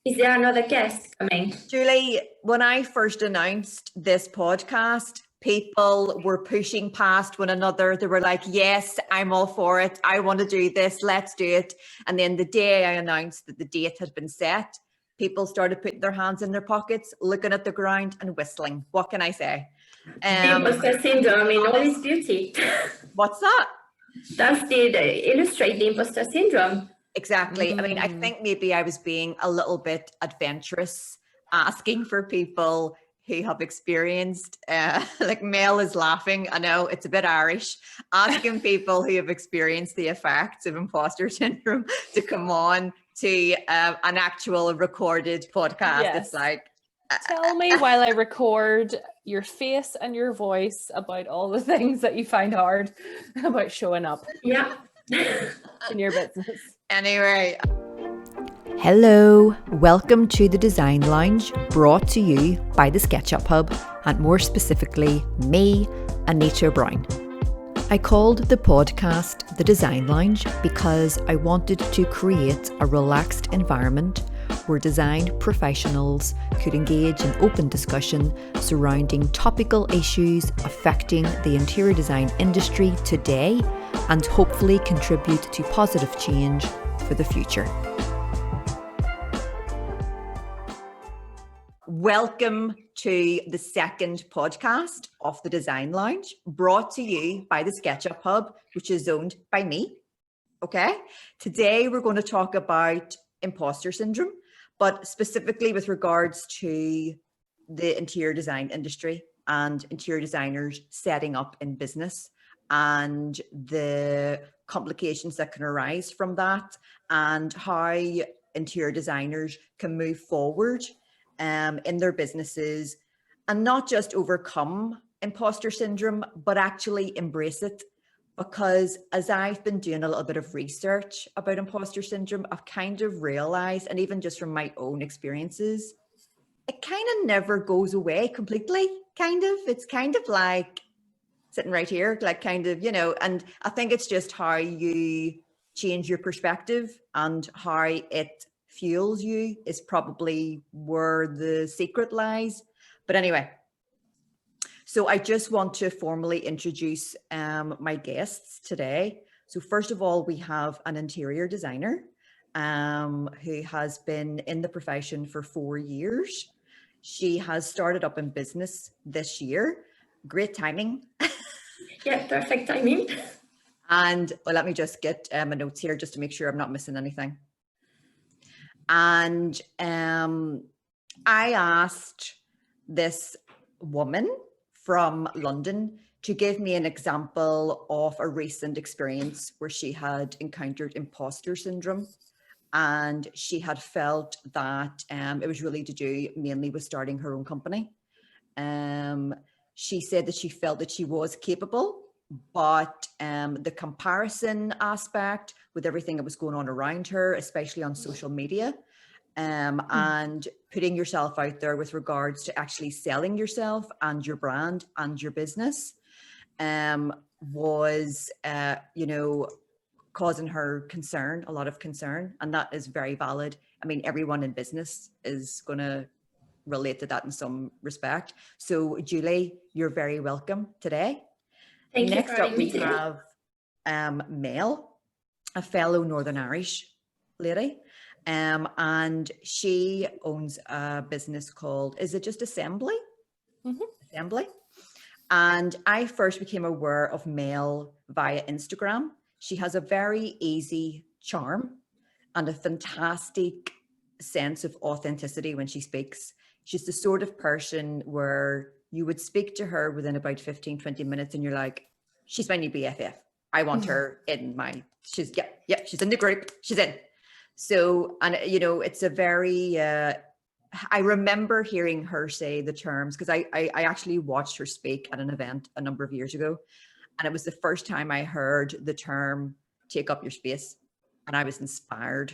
Is there another guest coming? Julie, when I first announced this podcast, people were pushing past one another. They were like, yes, I'm all for it. I want to do this. Let's do it. And then the day I announced that the date had been set, people started putting their hands in their pockets, looking at the ground and whistling. What can I say? Imposter syndrome in all its beauty. What's that? Does it illustrate the imposter syndrome? Exactly. I mean, I think maybe I was being a little bit adventurous, asking for people who have experienced, like Mel is laughing, I know it's a bit Irish, asking people who have experienced the effects of imposter syndrome to come on to an actual recorded podcast. Yes. It's like, tell me while I record your face and your voice about all the things that you find hard about showing up. Yeah. In your business. Anyway. Hello, welcome to the Design Lounge, brought to you by the SketchUp Hub, and more specifically, me, Anita Brown. I called the podcast the Design Lounge because I wanted to create a relaxed environment where design professionals could engage in open discussion surrounding topical issues affecting the interior design industry today and hopefully contribute to positive change for the future. Welcome to the second podcast of the Design Lounge, brought to you by the SketchUp Hub, which is owned by me. Okay, today we're going to talk about imposter syndrome, but specifically with regards to the interior design industry and interior designers setting up in business and the complications that can arise from that, and how interior designers can move forward in their businesses and not just overcome imposter syndrome, but actually embrace it. Because as I've been doing a little bit of research about imposter syndrome, I've kind of realized, and even just from my own experiences, it kind of never goes away completely, kind of. It's kind of like sitting right here, like kind of, you know, and I think it's just how you change your perspective and how it fuels you is probably where the secret lies. But anyway, so I just want to formally introduce my guests today. So first of all, we have an interior designer who has been in the profession for 4 years. She has started up in business this year. Great timing. Yeah, perfect timing. And well, let me just get my notes here just to make sure I'm not missing anything. And I asked this woman from London to give me an example of a recent experience where she had encountered imposter syndrome, and she had felt that it was really to do mainly with starting her own company. She said that she felt that she was capable, but the comparison aspect with everything that was going on around her, especially on social media, and putting yourself out there with regards to actually selling yourself and your brand and your business, was, causing her concern, a lot of concern, and that is very valid. I mean, everyone in business is going to relate to that in some respect. So Julie, you're very welcome today. Thank Next you for up, we having me. have Mel, a fellow Northern Irish lady, and she owns a business called, is it just Assembly? Mm-hmm. Assembly. And I first became aware of Mel via Instagram. She has a very easy charm and a fantastic sense of authenticity when she speaks. She's the sort of person where you would speak to her within about 15, 20 minutes and you're like, she's my new BFF. I want her in my, she's in the group, she's in. So, and it's a very, I remember hearing her say the terms, because I actually watched her speak at an event a number of years ago. And it was the first time I heard the term take up your space, and I was inspired.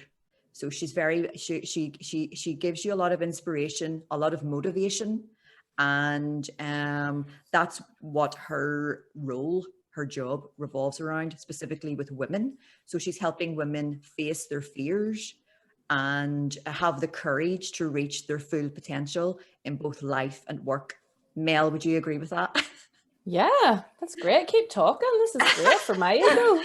So she's very, she gives you a lot of inspiration, a lot of motivation. And that's what her role, her job revolves around, specifically with women. So she's helping women face their fears, and have the courage to reach their full potential in both life and work. Mel, would you agree with that? Yeah, that's great. Keep talking. This is great for my ego.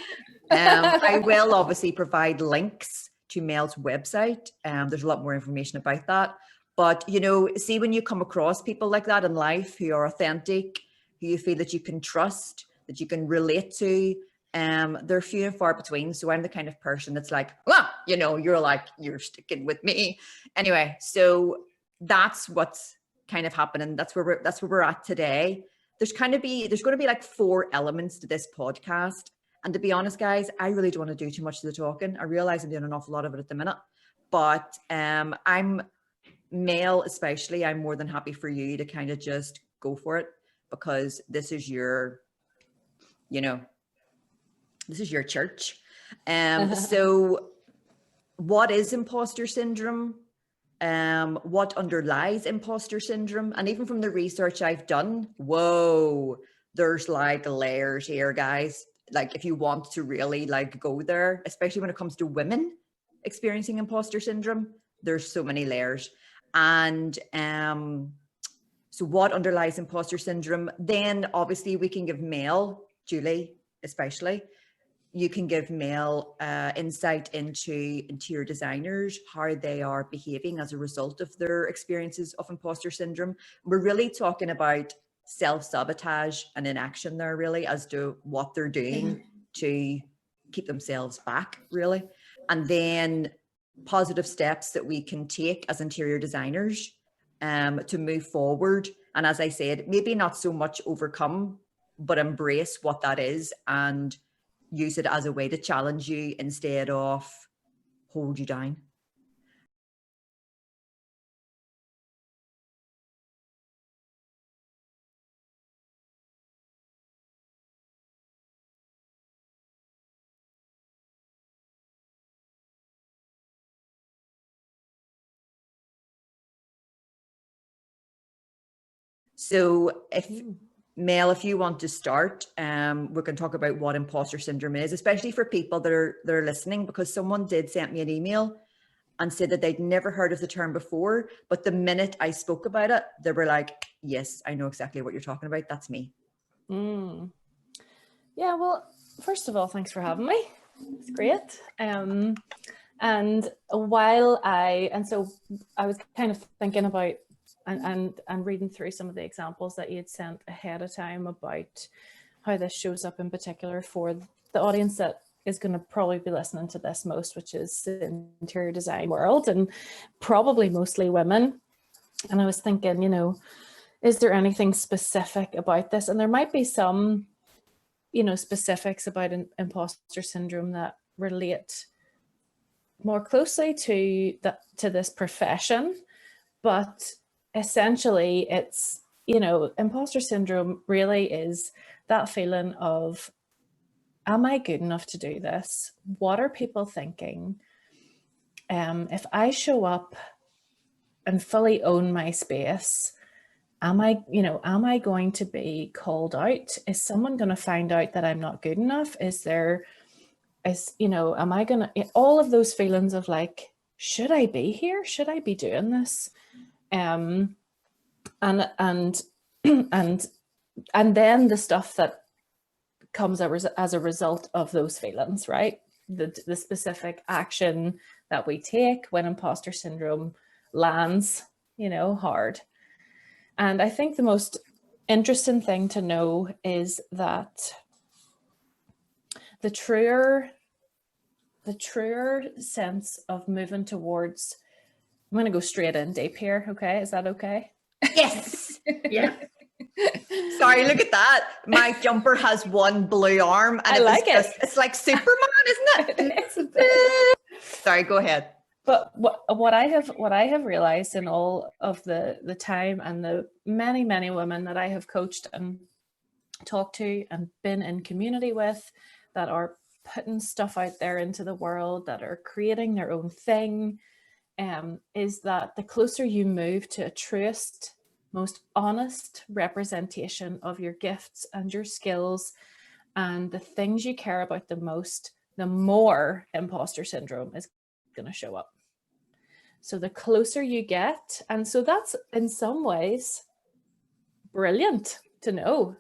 I will obviously provide links to Mel's website. There's a lot more information about that. But, you know, see, when you come across people like that in life who are authentic, who you feel that you can trust, that you can relate to, they're few and far between. So I'm the kind of person that's like, well, you know, you're sticking with me. Anyway, so that's what's kind of happening. That's where we're at today. There's going to be like 4 elements to this podcast. And to be honest, guys, I really don't want to do too much of the talking. I realize I'm doing an awful lot of it at the minute, but I'm Male, especially, I'm more than happy for you to kind of just go for it, because this is your, you know, this is your church. So what is imposter syndrome? What underlies imposter syndrome? And even from the research I've done, whoa, there's like layers here, guys. Like if you want to really like go there, especially when it comes to women experiencing imposter syndrome, there's so many layers. And so what underlies imposter syndrome? Then obviously we can give Mel, Julie especially, you can give Mel insight into interior designers, how they are behaving as a result of their experiences of imposter syndrome. We're really talking about self-sabotage and inaction there, really, as to what they're doing to keep themselves back, really. And then positive steps that we can take as interior designers to move forward. And as I said, maybe not so much overcome, but embrace what that is and use it as a way to challenge you instead of hold you down. So Mel, if you want to start, we can talk about what imposter syndrome is, especially for people that are listening, because someone did send me an email and said that they'd never heard of the term before, but the minute I spoke about it, they were like, yes, I know exactly what you're talking about. That's me. Yeah, well, first of all, thanks for having me. It's great. And so I was kind of thinking about and reading through some of the examples that you had sent ahead of time about how this shows up in particular for the audience that is going to probably be listening to this most, which is the interior design world, and probably mostly women. And I was thinking, you know, is there anything specific about this? And there might be some, you know, specifics about imposter syndrome that relate more closely to this profession, but essentially it's, you know, imposter syndrome really is that feeling of, am I good enough to do this? What are people thinking? If I show up and fully own my space, am I going to be called out? Is someone going to find out that I'm not good enough? Am I going to, all of those feelings of like, should I be here? Should I be doing this? And and then the stuff that comes as a result of those feelings, right? The specific action that we take when imposter syndrome lands, you know, hard. And I think the most interesting thing to know is that the truer sense of moving towards, I'm going to go straight in deep here. Okay. Is that okay? Yes. Yeah. Sorry, look at that. My jumper has one blue arm and I like it. It's like Superman, isn't it? Sorry, go ahead. But what I have realized in all of the time and the many women that I have coached and talked to and been in community with that are putting stuff out there into the world, that are creating their own thing, is that the closer you move to a truest, most honest representation of your gifts and your skills and the things you care about the most, the more imposter syndrome is going to show up. So the closer you get, and so that's in some ways brilliant to know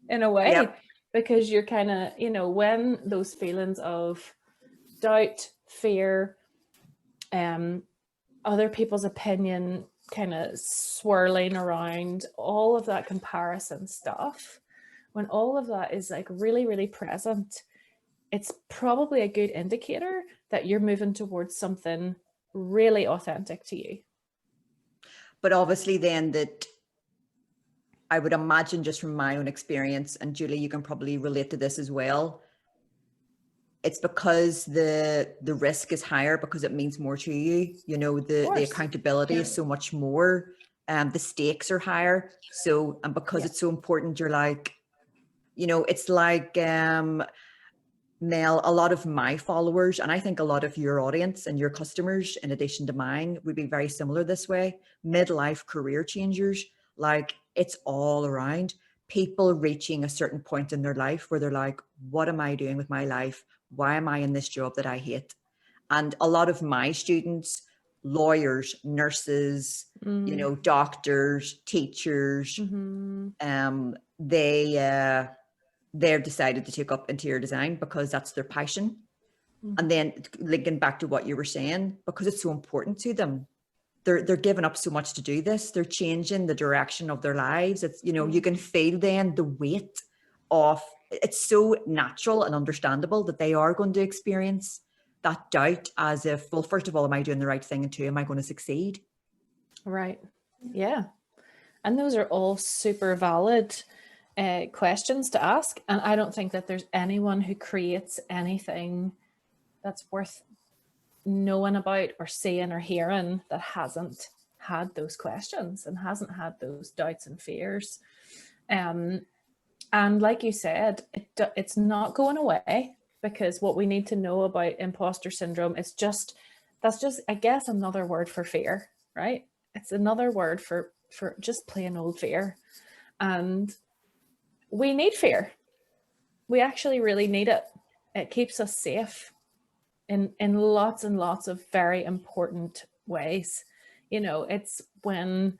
in a way, Yep. because you're kind of, you know, when those feelings of doubt, fear, other people's opinion kind of swirling around, all of that comparison stuff, when all of that is like really, really present, it's probably a good indicator that you're moving towards something really authentic to you. But obviously then that I would imagine, just from my own experience, and Julie, you can probably relate to this as well, it's because the risk is higher because it means more to you. You know, the accountability is so much more, the stakes are higher. So, and because it's so important, you're like, you know, it's like, Mel, a lot of my followers, and I think a lot of your audience and your customers, in addition to mine, would be very similar this way. Midlife career changers, like it's all around people reaching a certain point in their life where they're like, what am I doing with my life? Why am I in this job that I hate? And a lot of my students, lawyers, nurses, you know, doctors, teachers, they've decided to take up interior design because that's their passion. And then linking back to what you were saying, because it's so important to them, they're giving up so much to do this. They're changing the direction of their lives. It's, you know, you can feel then the weight of, it's so natural and understandable that they are going to experience that doubt as if, well, first of all, am I doing the right thing? And two, am I going to succeed? Right. Yeah. And those are all super valid questions to ask. And I don't think that there's anyone who creates anything that's worth knowing about or seeing or hearing that hasn't had those questions and hasn't had those doubts and fears. And like you said, it's not going away, because what we need to know about imposter syndrome is that's just, I guess, another word for fear, right? It's another word for just plain old fear. And we need fear. We actually really need it. It keeps us safe in lots and lots of very important ways. You know, it's when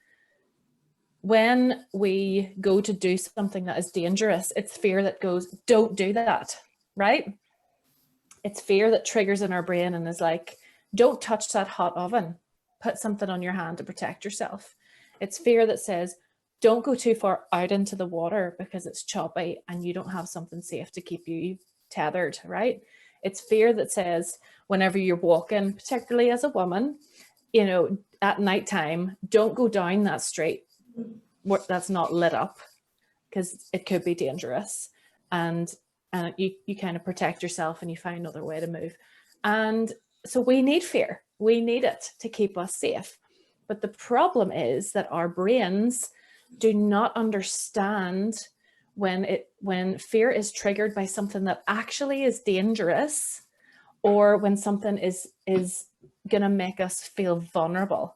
we go to do something that is dangerous, it's fear that goes, don't do that, right? It's fear that triggers in our brain and is like, don't touch that hot oven. Put something on your hand to protect yourself. It's fear that says, don't go too far out into the water because it's choppy and you don't have something safe to keep you tethered, right? It's fear that says, whenever you're walking, particularly as a woman, you know, at nighttime, don't go down that street that's not lit up because it could be dangerous. And you kind of protect yourself and you find another way to move. And so we need fear. We need it to keep us safe. But the problem is that our brains do not understand when fear is triggered by something that actually is dangerous, or when something is going to make us feel vulnerable.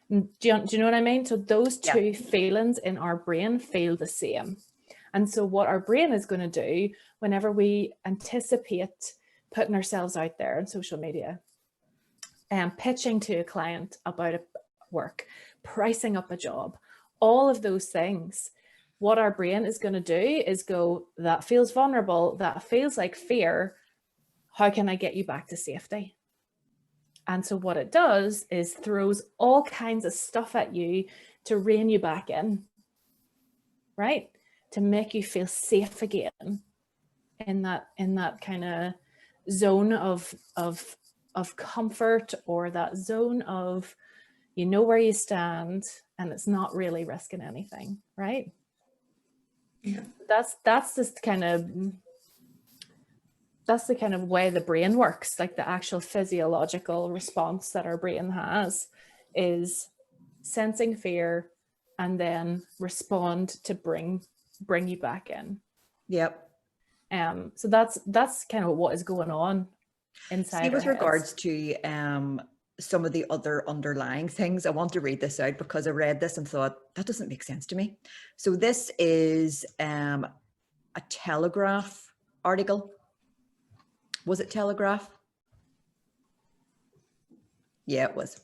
Do you know what I mean? So those two feelings in our brain feel the same. And so what our brain is going to do whenever we anticipate putting ourselves out there on social media and pitching to a client about a work, pricing up a job, all of those things, what our brain is going to do is go, that feels vulnerable, that feels like fear. How can I get you back to safety? And so what it does is throws all kinds of stuff at you to rein you back in, right? To make you feel safe again in that kind of zone of comfort, or that zone of, you know where you stand and it's not really risking anything, right? Yeah. That's the kind of way the brain works. Like the actual physiological response that our brain has is sensing fear and then respond to bring you back in. Yep. So that's kind of what is going on inside. See, with regards to some of the other underlying things, I want to read this out because I read this and thought that doesn't make sense to me. So this is a Telegraph article. Was it Telegraph? Yeah, it was.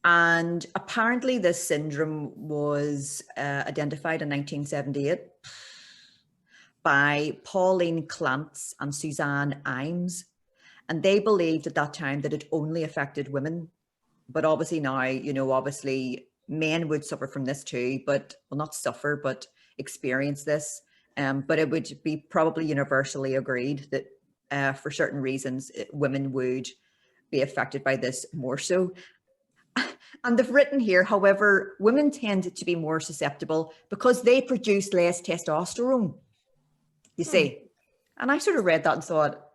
And apparently this syndrome was identified in 1978 by Pauline Clance and Suzanne Imes. And they believed at that time that it only affected women. But obviously now, obviously men would suffer from this too, but well, not suffer, but experience this. But it would be probably universally agreed that for certain reasons, women would be affected by this more so. And they've written here, however, women tend to be more susceptible because they produce less testosterone, you see. And I sort of read that and thought,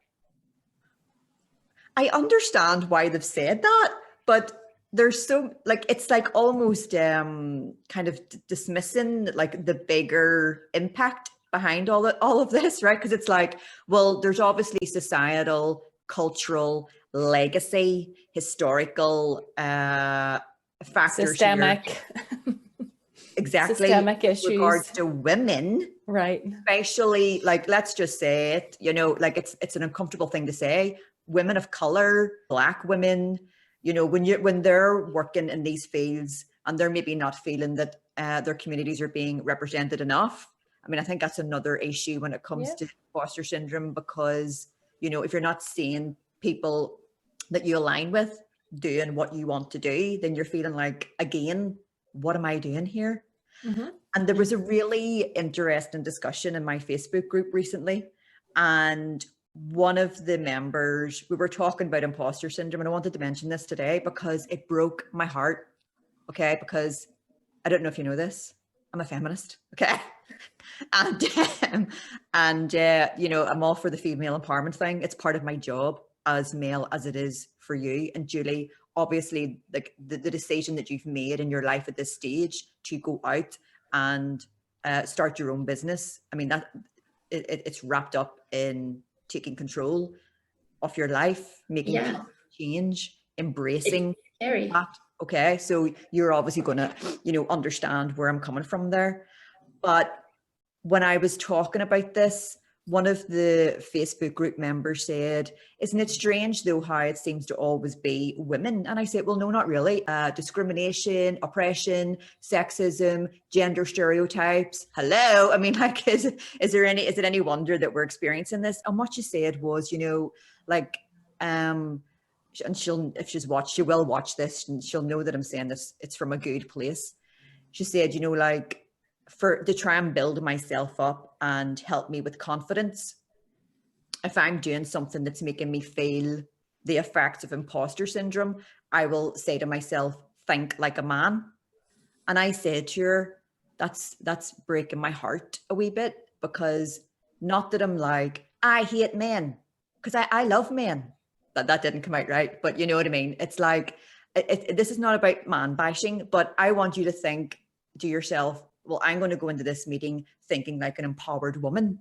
I understand why they've said that, but there's so like it's like almost kind of dismissing like the bigger impact behind all of this, right? Because it's like, well, there's obviously societal, cultural, legacy, historical factors Systemic. here. Exactly. Systemic in issues. regards to women, right? Especially, like, let's just say it, like it's an uncomfortable thing to say. Women of color, Black women, when they're working in these fields and they're maybe not feeling that their communities are being represented enough. I mean, I think that's another issue when it comes to imposter syndrome, because, if you're not seeing people that you align with doing what you want to do, then you're feeling like, again, what am I doing here? Mm-hmm. And there was a really interesting discussion in my Facebook group recently. And one of the members, we were talking about imposter syndrome, and I wanted to mention this today because it broke my heart. Okay. Because I don't know if you know this, I'm a feminist. Okay. And, I'm all for the female empowerment thing. It's part of my job as male as it is for you. And Julie, obviously, like the decision that you've made in your life at this stage to go out and start your own business. I mean, that it's wrapped up in taking control of your life, making change, embracing that. Okay, so you're obviously going to, understand where I'm coming from there. But when I was talking about this, one of the Facebook group members said, isn't it strange though how it seems to always be women? And I said, well, no, not really. Discrimination, oppression, sexism, gender stereotypes. Hello. I mean, like, is it any wonder that we're experiencing this? And what she said was, and if she's watched, she will watch this and she'll know that I'm saying this, it's from a good place. She said, to try and build myself up and help me with confidence, if I'm doing something that's making me feel the effects of imposter syndrome, I will say to myself, think like a man. And I said to her, that's breaking my heart a wee bit, because not that I'm like, I hate men, because I love men. That didn't come out right, but you know what I mean? It's like, this is not about man bashing, but I want you to think to yourself, well, I'm going to go into this meeting thinking like an empowered woman.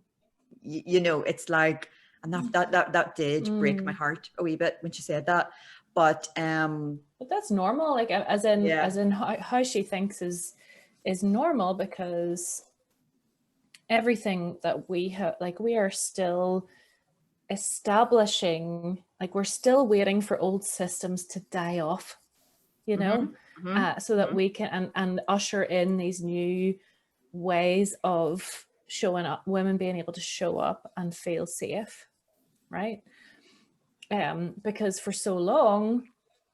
It's like, and that did break my heart a wee bit when she said that. But that's normal. Like, as in how she thinks is normal, because everything that we have, like, we are still establishing, like, we're still waiting for old systems to die off, so that we can and usher in these new ways of showing up, women being able to show up and feel safe, right? Because for so long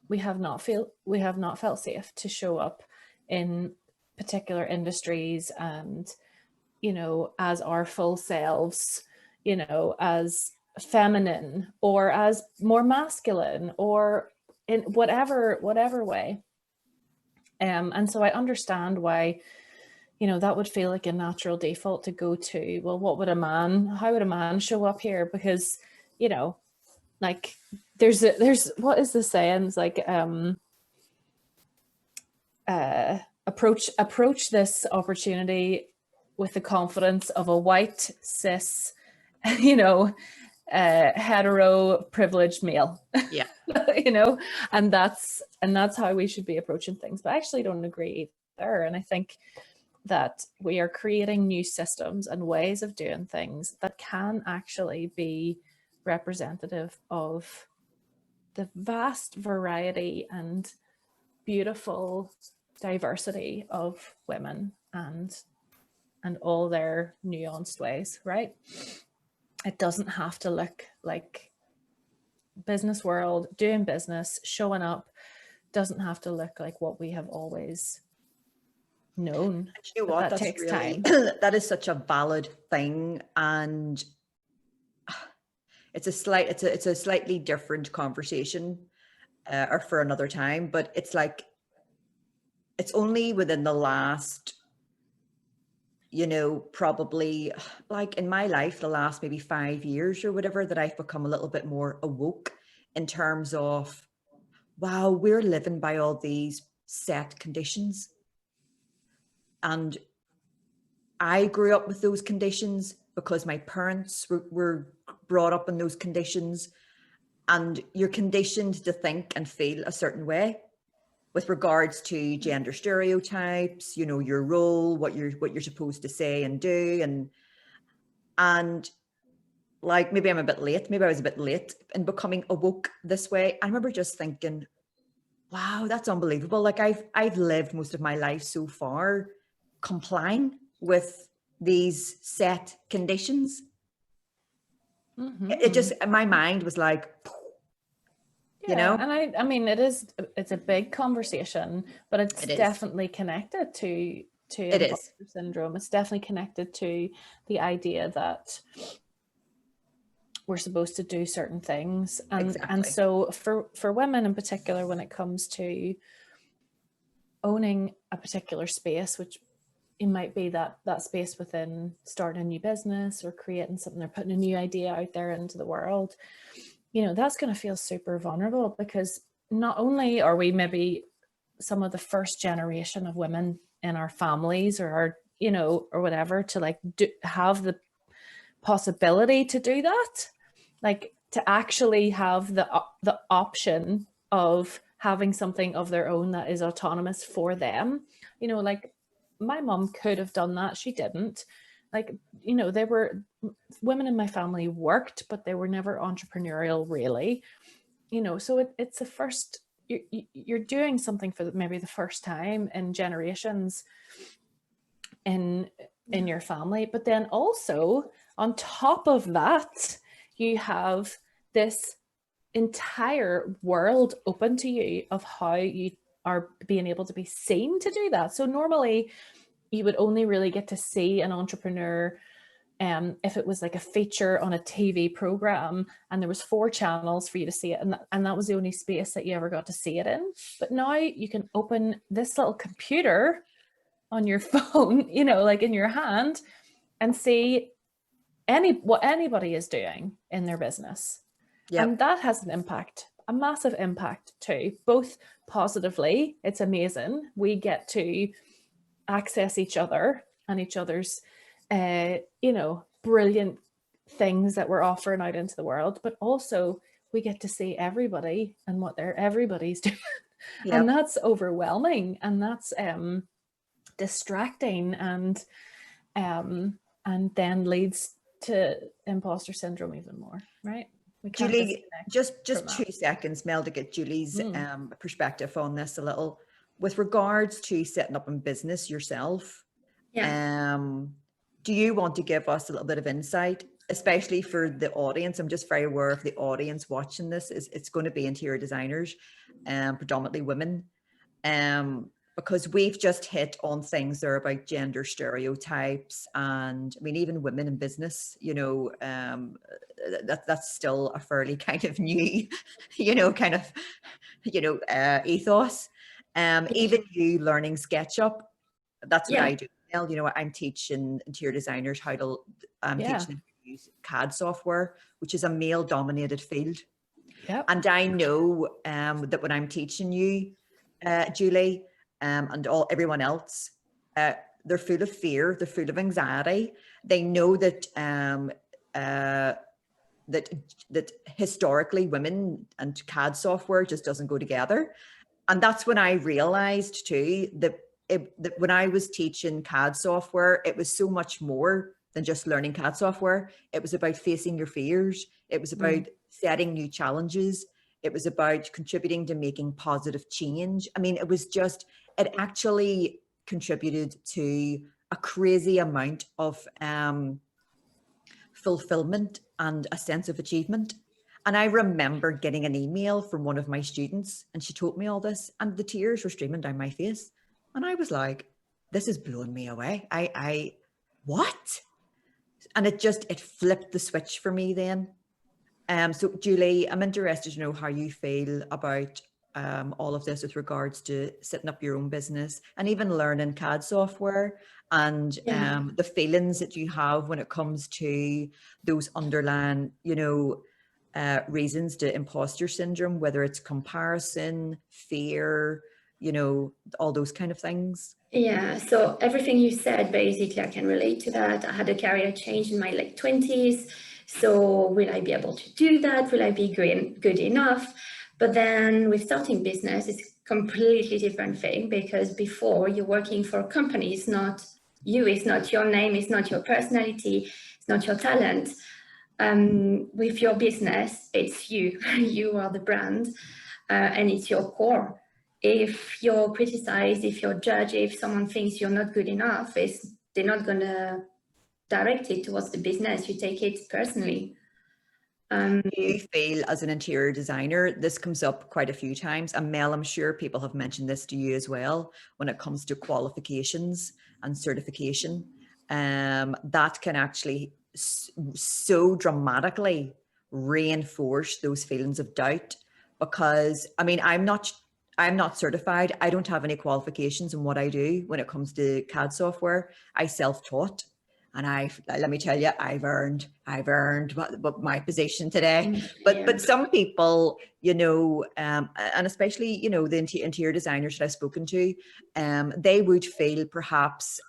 we have not felt safe to show up in particular industries, and as our full selves, as feminine or as more masculine, or in whatever way. And so I understand why, that would feel like a natural default to go to, well, how would a man show up here? Because, like, there's what is the saying? It's like, approach this opportunity with the confidence of a white, cis, hetero privileged male. Yeah. And that's how we should be approaching things. But I actually don't agree there. And I think that we are creating new systems and ways of doing things that can actually be representative of the vast variety and beautiful diversity of women and all their nuanced ways, right? It doesn't have to look like business world, doing business, showing up, doesn't have to look like what we have always known. And you know But what? that That's takes really, time. that is such a valid thing. And it's a slightly different conversation, or for another time, but it's like, it's only within the last, probably like in my life, the last maybe 5 years or whatever, that I've become a little bit more awoke in terms of, wow, we're living by all these set conditions. And I grew up with those conditions because my parents were brought up in those conditions. And you're conditioned to think and feel a certain way with regards to gender stereotypes, your role, what you're supposed to say and do. And like, maybe I'm a bit late, maybe I was a bit late in becoming awoke this way. I remember just thinking, wow, that's unbelievable. Like, I've lived most of my life so far complying with these set conditions. It just, my mind was like, Yeah, and I mean, it's a big conversation, but it's definitely connected to imposter syndrome. It's definitely connected to the idea that we're supposed to do certain things, and so for women in particular, when it comes to owning a particular space, which it might be that space within starting a new business or creating something or putting a new idea out there into the world, that's going to feel super vulnerable, because not only are we maybe some of the first generation of women in our families or our, or whatever, to like have the possibility to do that, like to actually have the option of having something of their own that is autonomous for them. Like my mom could have done that. She didn't. Like, they were women in my family worked, but they were never entrepreneurial really, so it's the first, you're doing something for maybe the first time in generations in your family. But then also on top of that, you have this entire world open to you of how you are being able to be seen to do that. So normally you would only really get to see an entrepreneur if it was like a feature on a TV program and there was 4 channels for you to see it, and that was the only space that you ever got to see it in. But now you can open this little computer on your phone, like in your hand, and see what anybody is doing in their business. Yep. And that has an impact, a massive impact too, both positively. It's amazing. We get to access each other and each other's brilliant things that we're offering out into the world, but also we get to see everybody and what everybody's doing. Yep. And that's overwhelming, and that's distracting, and then leads to imposter syndrome even more, right? Julie, just 2 seconds, Mel, to get Julie's perspective on this a little. With regards to setting up in business yourself, do you want to give us a little bit of insight, especially for the audience? I'm just very aware of the audience watching this. It's going to be interior designers, predominantly women, because we've just hit on things there about gender stereotypes, and I mean, even women in business, that's still a fairly kind of new, ethos. Even you learning SketchUp, that's what I do. I'm teaching interior designers how to, teaching them to use CAD software, which is a male-dominated field. Yep. And I know that when I'm teaching you, Julie, and everyone else, they're full of fear, they're full of anxiety. They know that that historically women and CAD software just doesn't go together. And that's when I realized too that when I was teaching CAD software, it was so much more than just learning CAD software. It was about facing your fears. It was about setting new challenges. It was about contributing to making positive change. I mean, it actually contributed to a crazy amount of fulfillment and a sense of achievement. And I remember getting an email from one of my students, and she told me all this, and the tears were streaming down my face. And I was like, this is blowing me away. What? And it flipped the switch for me then. So Julie, I'm interested to know how you feel about all of this with regards to setting up your own business and even learning CAD software, and the feelings that you have when it comes to those underlying, reasons to imposter syndrome, whether it's comparison, fear, all those kind of things. Yeah, so everything you said, basically, I can relate to that. I had a career change in my late 20s. So will I be able to do that? Will I be good enough? But then with starting business, it's a completely different thing, because before you're working for a company, it's not you, it's not your name, it's not your personality, it's not your talent. With your business, it's you. You are the brand, and it's your core. If you're criticized, if you're judged, if someone thinks you're not good enough, they're not going to direct it towards the business. You take it personally. Do you feel, as an interior designer, this comes up quite a few times, and Mel, I'm sure people have mentioned this to you as well, when it comes to qualifications and certification, that can actually so dramatically reinforce those feelings of doubt. Because I mean, I'm not certified. I don't have any qualifications in what I do when it comes to CAD software. I self-taught. And let me tell you, I've earned my position today. But some people, and especially, the interior designers that I've spoken to, they would feel perhaps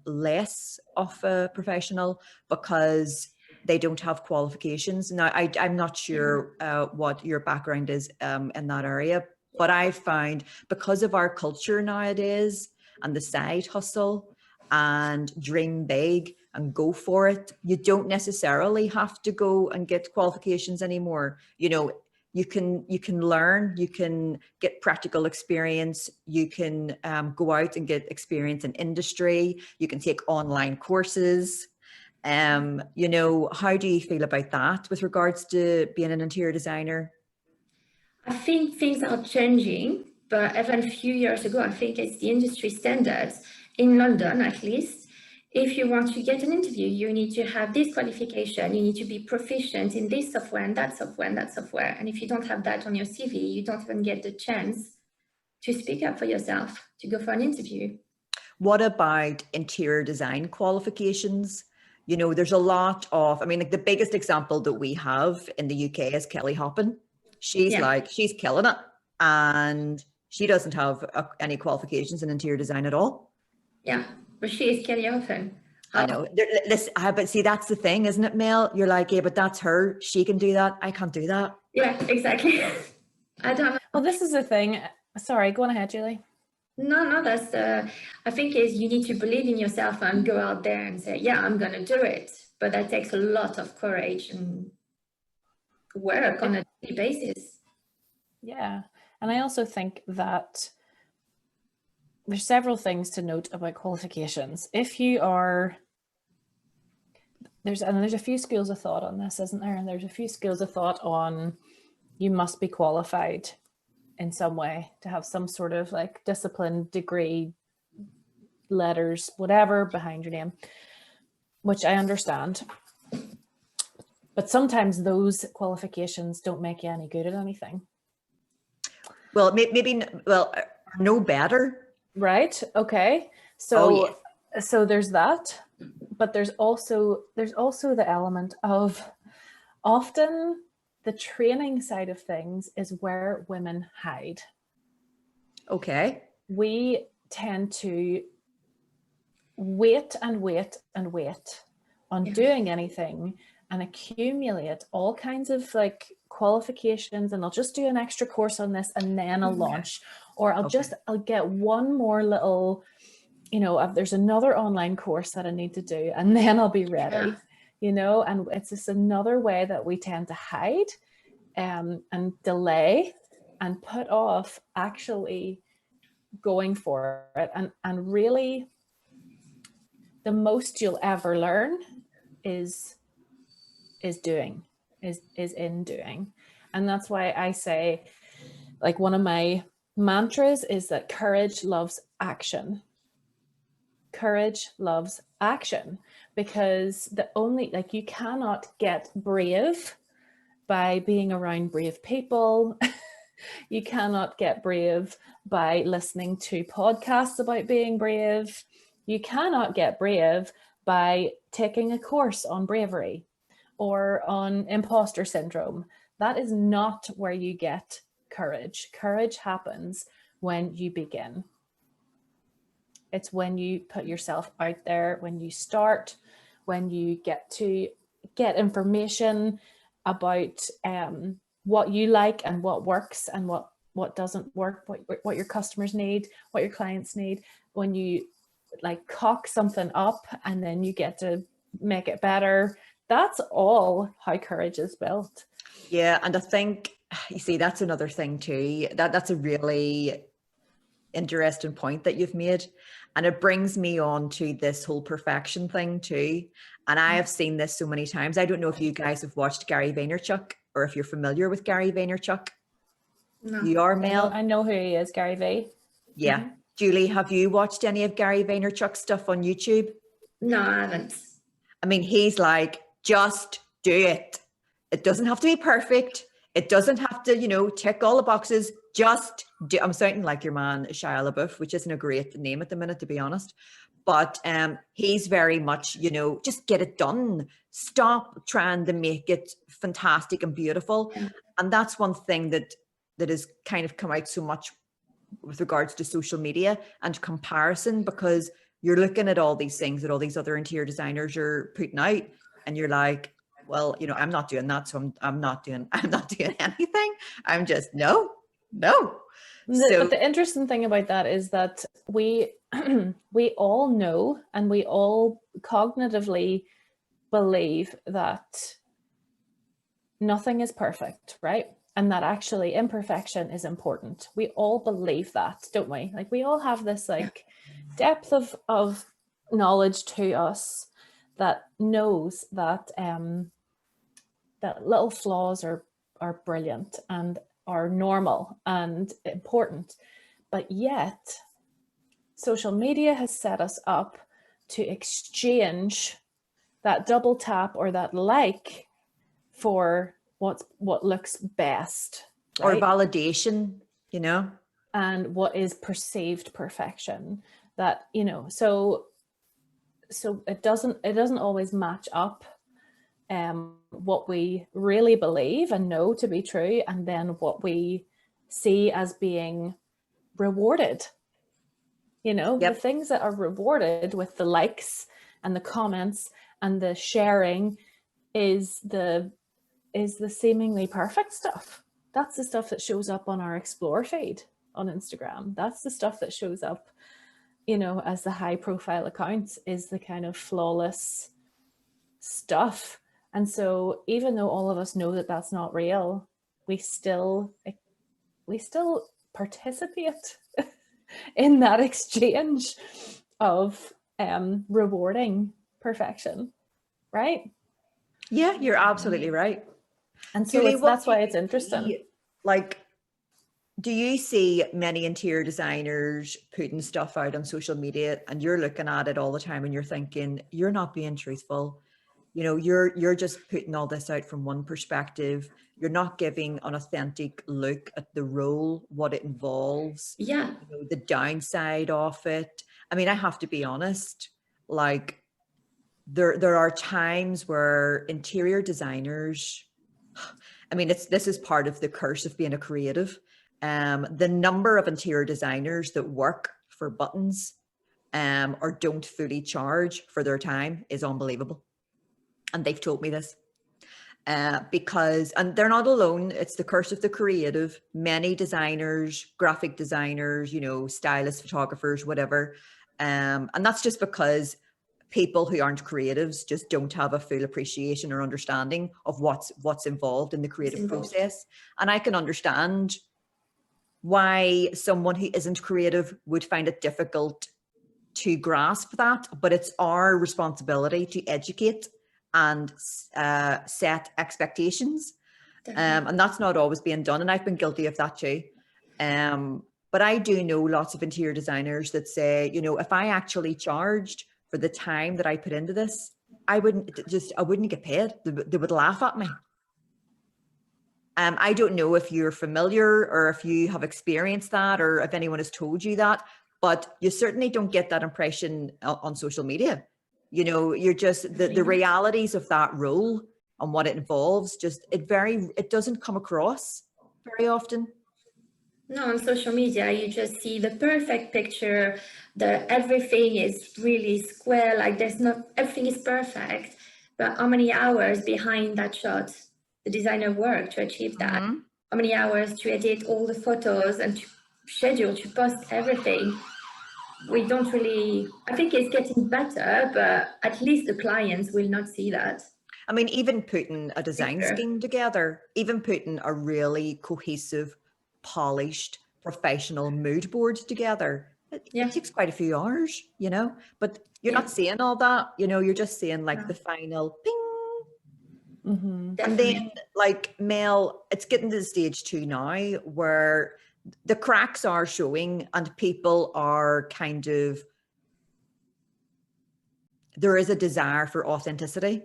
less of a professional because they don't have qualifications. Now, I'm not sure what your background is in that area, but I found, because of our culture nowadays and the side hustle and dream big and go for it, you don't necessarily have to go and get qualifications anymore. You can learn, you can get practical experience, you can go out and get experience in industry, you can take online courses. How do you feel about that with regards to being an interior designer? I think things are changing, but even a few years ago, I think it's the industry standards in London, at least. If you want to get an interview, you need to have this qualification, you need to be proficient in this software and that software and that software. And if you don't have that on your CV, you don't even get the chance to speak up for yourself, to go for an interview. What about interior design qualifications? There's a lot of, like the biggest example that we have in the UK is Kelly Hoppen. She's killing it, and she doesn't have any qualifications in interior design at all. Yeah, but she is Kelly Hoppen. I know. But see, that's the thing, isn't it, Mel? You're like, yeah, but that's her. She can do that. I can't do that. Yeah, exactly. I don't know. Well, this is the thing. Sorry, go on ahead, Julie. No, that's I think is you need to believe in yourself and go out there and say, yeah, I'm going to do it. But that takes a lot of courage and work on a daily basis. Yeah. And I also think that there's several things to note about qualifications. If you are, there's a few schools of thought on this, isn't there? And there's a few schools of thought on you must be qualified in some way to have some sort of like discipline, degree, letters, whatever behind your name, which I understand. But sometimes those qualifications don't make you any good at anything. Well, no better. Right. Okay. So, So there's that, but there's also the element of often the training side of things is where women hide. Okay. We tend to wait and wait and wait on doing anything and accumulate all kinds of like qualifications, and I'll just do an extra course on this and then I'll launch, or I'll get one more little, there's another online course that I need to do and then I'll be ready, and it's just another way that we tend to hide and delay and put off actually going for it. And really, the most you'll ever learn is doing, is in doing. And that's why I say, like, one of my mantras is that courage loves action. Courage loves action, because you cannot get brave by being around brave people. You cannot get brave by listening to podcasts about being brave. You cannot get brave by taking a course on bravery or on imposter syndrome. That is not where you get courage. Courage happens when you begin. It's when you put yourself out there, when you start, when you get to get information about what you like and what works and what doesn't work, what your customers need, what your clients need. When you like cock something up and then you get to make it better. That's all how courage is built. Yeah, and I think, you see, that's another thing too. That's a really interesting point that you've made. And it brings me on to this whole perfection thing too. And I have seen this so many times. I don't know if you guys have watched Gary Vaynerchuk or if you're familiar with Gary Vaynerchuk. No. You are, Mel? I know who he is, Gary V. Yeah. Mm-hmm. Julie, have you watched any of Gary Vaynerchuk stuff on YouTube? No, I haven't. I mean, he's like, just do it. It doesn't have to be perfect. It doesn't have to, tick all the boxes. Just do. I'm sounding like your man, Shia LaBeouf, which isn't a great name at the minute, to be honest. But he's very much, just get it done. Stop trying to make it fantastic and beautiful. Yeah. And that's one thing that has kind of come out so much with regards to social media and comparison, because you're looking at all these things that all these other interior designers are putting out, and you're like, well, I'm not doing that, so I'm not doing anything. I'm just no. But the interesting thing about that is that we all know, and we all cognitively believe that nothing is perfect, right? And that actually imperfection is important. We all believe that, don't we? Like, we all have this depth of knowledge to us that knows that that little flaws are brilliant and are normal and important. But yet, social media has set us up to exchange that double tap or that like for what looks best, right? Or validation, and what is perceived perfection. That so it doesn't always match up what we really believe and know to be true, and then what we see as being rewarded. Yep. The things that are rewarded with the likes and the comments and the sharing is the seemingly perfect stuff. That's the stuff that shows up on our explore feed on Instagram. That's the stuff that shows up, as the high profile accounts, is the kind of flawless stuff. And so even though all of us know that that's not real, we still participate in that exchange of rewarding perfection, right? Yeah, you're absolutely right. And so Julie, that's why it's interesting. Do you see many interior designers putting stuff out on social media, and you're looking at it all the time and you're thinking, you're not being truthful? You're just putting all this out from one perspective. You're not giving an authentic look at the role, what it involves, Yeah. the downside of it. I mean, I have to be honest, like there are times where interior designers, I mean, this is part of the curse of being a creative. The number of interior designers that work for buttons or don't fully charge for their time is unbelievable. And they've told me this because, and they're not alone, it's the curse of the creative. Many designers, graphic designers, stylists, photographers, whatever. And that's just because people who aren't creatives just don't have a full appreciation or understanding of what's involved in the creative process. And I can understand why someone who isn't creative would find it difficult to grasp that, but it's our responsibility to educate and set expectations. And that's not always being done. And I've been guilty of that too. But I do know lots of interior designers that say, you know, if I actually charged for the time that I put into this, I wouldn't get paid. They would laugh at me. I don't know if you're familiar or if you have experienced that or if anyone has told you that, but you certainly don't get that impression on social media. You know, you're just, the realities of that role and what it involves, just, it doesn't come across very often. No, on social media, you just see the perfect picture, everything is really square, like everything is perfect, but how many hours behind that shot the designer worked to achieve that? Mm-hmm. How many hours to edit all the photos and to schedule, to post everything? We don't really, I think it's getting better, but at least the clients will not see that. I mean, even putting a design scheme together, even putting a really cohesive, polished, professional mood board together, it takes quite a few hours, you know, but you're not seeing all that, you know, you're just seeing like the final ping. Mm-hmm. And then like Mel, it's getting to the stage too now where the cracks are showing and people are kind of, there is a desire for authenticity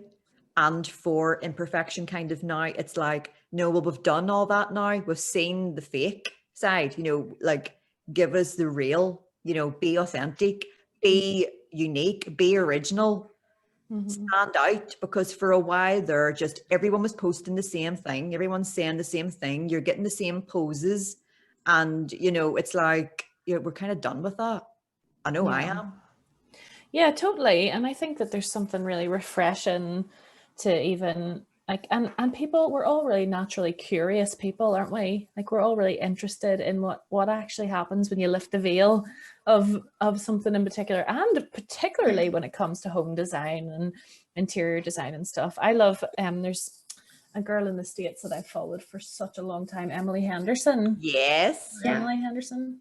and for imperfection kind of now. It's like, no, well, we've done all that now. We've seen the fake side, you know, like give us the real, you know, be authentic, be unique, be original, stand out, because for a while there, just everyone was posting the same thing. Everyone's saying the same thing. You're getting the same poses. And, you know, it's like, you know, we're kind of done with that. I know I am. Yeah, totally. And I think that there's something really refreshing to even like, and people, we're all really naturally curious people, aren't we? Like we're all really interested in what actually happens when you lift the veil of something in particular, and particularly when it comes to home design and interior design and stuff. I love, there's a girl in the States that I've followed for such a long time, Emily Henderson. Yes. Emily Henderson.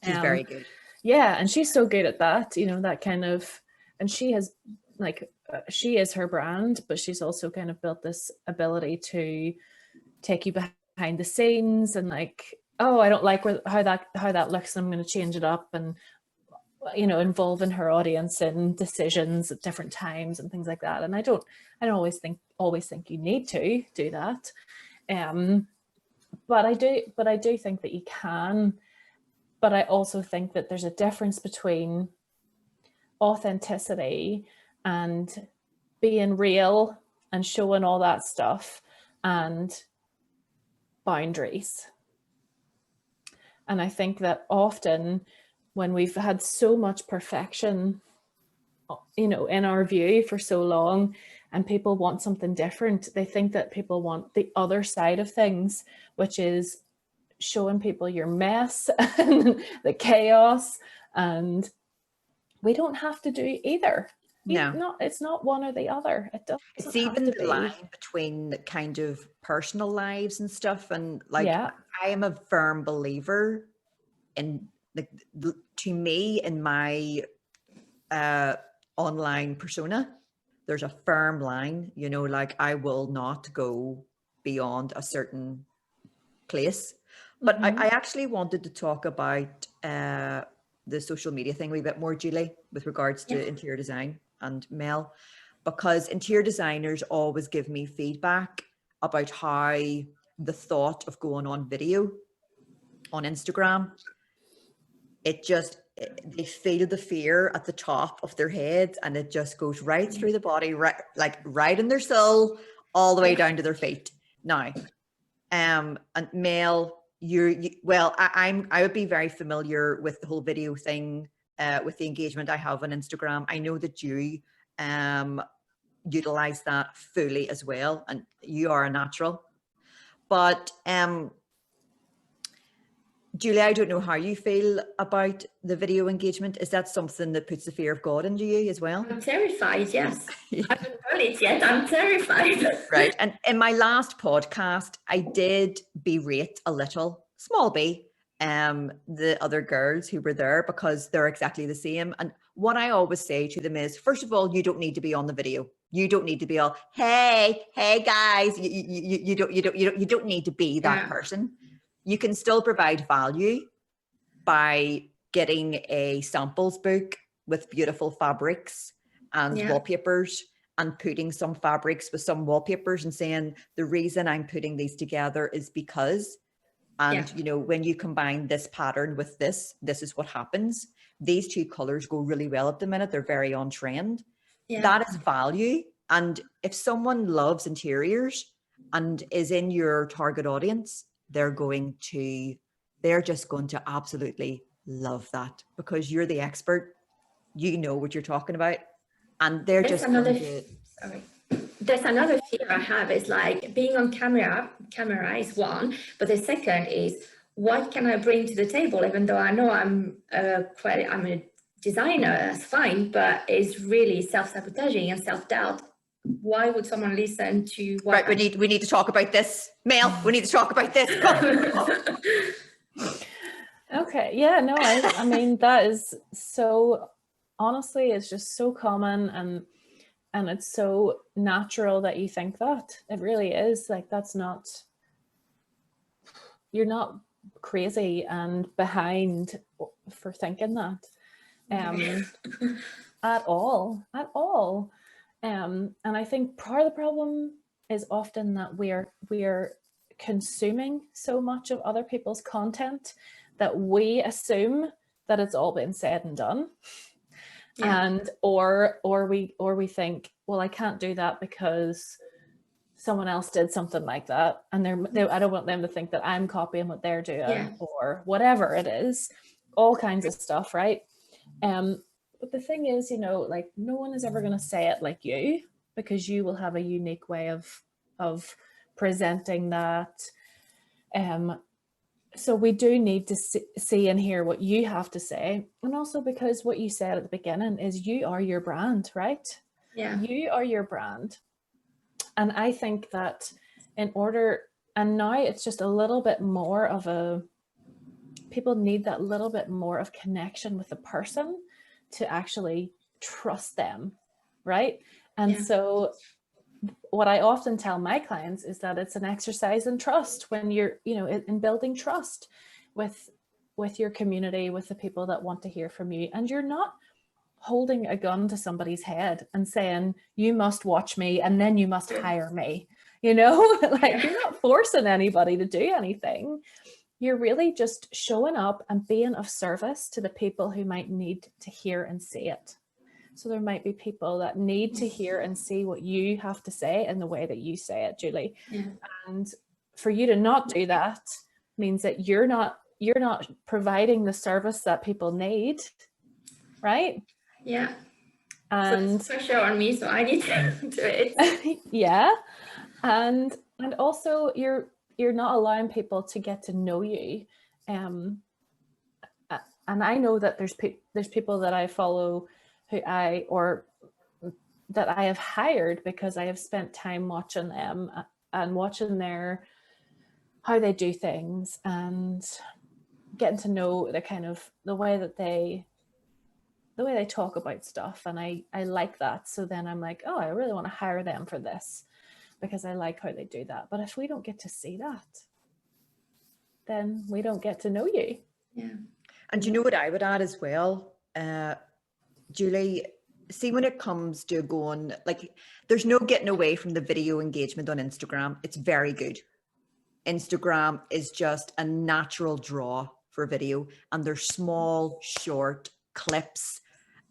She's very good. Yeah, and she's so good at that, you know, that kind of, and she has like, she is her brand, but she's also kind of built this ability to take you behind the scenes and like, oh, I don't like how that looks, and I'm going to change it up, and you know, involving her audience in decisions at different times and things like that. And I don't always think you need to do that, but I do think that you can. But I also think that there's a difference between authenticity and being real and showing all that stuff and boundaries. And I think that often when we've had so much perfection, you know, in our view for so long, and people want something different, they think that people want the other side of things, which is showing people your mess and the chaos, and we don't have to do either. No, it's not one or the other. It doesn't. It's even the line between kind of personal lives and stuff, and like I am a firm believer in to me in my online persona, there's a firm line, you know, like I will not go beyond a certain place. But I actually wanted to talk about the social media thing a wee bit more, Julie, with regards to interior design and Mel, because interior designers always give me feedback about how the thought of going on video on Instagram, they feel the fear at the top of their heads, and it just goes right through the body, right in their soul, all the way down to their feet. Now, and Mel, I would be very familiar with the whole video thing, with the engagement I have on Instagram. I know that you utilize that fully as well, and you are a natural. But Julie, I don't know how you feel about the video engagement. Is that something that puts the fear of God into you as well? I'm terrified, yes. Yeah. I haven't done it yet. I'm terrified. Right. And in my last podcast, I did berate a little, small b, the other girls who were there because they're exactly the same. And what I always say to them is, first of all, you don't need to be on the video. You don't need to be all, hey guys. You don't need to be that person. You can still provide value by getting a samples book with beautiful fabrics and wallpapers, and putting some fabrics with some wallpapers and saying, the reason I'm putting these together is because, and you know, when you combine this pattern with this is what happens. These two colors go really well at the minute. They're very on trend. That is value. And if someone loves interiors and is in your target audience, they're just going to absolutely love that, because you're the expert. You know what you're talking about. And they're There's another fear I have is like being on camera is one, but the second is, what can I bring to the table? Even though I know I'm a designer, that's fine, but it's really self-sabotaging and self-doubt. Why would someone listen to what? Right, we need to talk about this. Mel, we need to talk about this. Okay, yeah, no, I mean, that is so, honestly, it's just so common, and it's so natural that you think that. It really is. Like, you're not crazy and behind for thinking that at all. And I think part of the problem is often that we're consuming so much of other people's content that we assume that it's all been said and done. And or we think, well, I can't do that because someone else did something like that, and I don't want them to think that I'm copying what they're doing, or whatever it is, all kinds of stuff, right? But the thing is, you know, like, no one is ever going to say it like you, because you will have a unique way of presenting that. So we do need to see and hear what you have to say. And also because what you said at the beginning is, you are your brand, right? Yeah. You are your brand. And I think that and now it's just a little bit more people need that little bit more of connection with the person to actually trust them, right? And so what I often tell my clients is that it's an exercise in trust, when you're, you know, in building trust with your community, with the people that want to hear from you. And you're not holding a gun to somebody's head and saying, you must watch me and then you must hire me, you know, like, you're not forcing anybody to do anything. You're really just showing up and being of service to the people who might need to hear and see it. So there might be people that need to hear and see what you have to say in the way that you say it, Julie. And for you to not do that means that you're not providing the service that people need, right? Yeah. And so pressure on me, so I need to do it. Yeah. And also you're not allowing people to get to know you. And I know that there's people that I follow that I have hired because I have spent time watching them and watching how they do things, and getting to know the way they talk about stuff. And I like that. So then I'm like, oh, I really want to hire them for this because I like how they do that. But if we don't get to see that, then we don't get to know you. Yeah. And you know what I would add as well, Julie, see, when it comes to going, like, there's no getting away from the video engagement on Instagram. It's very good. Instagram is just a natural draw for video, and they're small, short clips.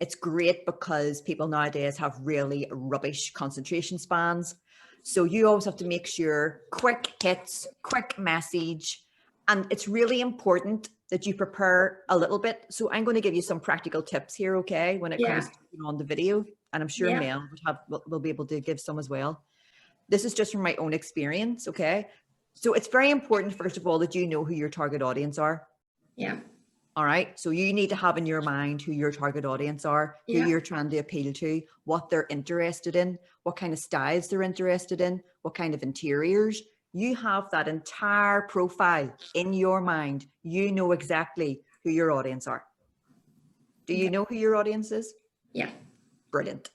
It's great because people nowadays have really rubbish concentration spans. So you always have to make sure, quick hits, quick message. And it's really important that you prepare a little bit. So I'm going to give you some practical tips here, okay, when it comes to on the video. And I'm sure Mel will be able to give some as well. This is just from my own experience, okay? So it's very important, first of all, that you know who your target audience are. Yeah. All right. So you need to have in your mind who your target audience are, who Yeah. you're trying to appeal to, what they're interested in, what kind of styles they're interested in, what kind of interiors. You have that entire profile in your mind. You know exactly who your audience are. Do you Okay. know who your audience is? Yeah. Brilliant.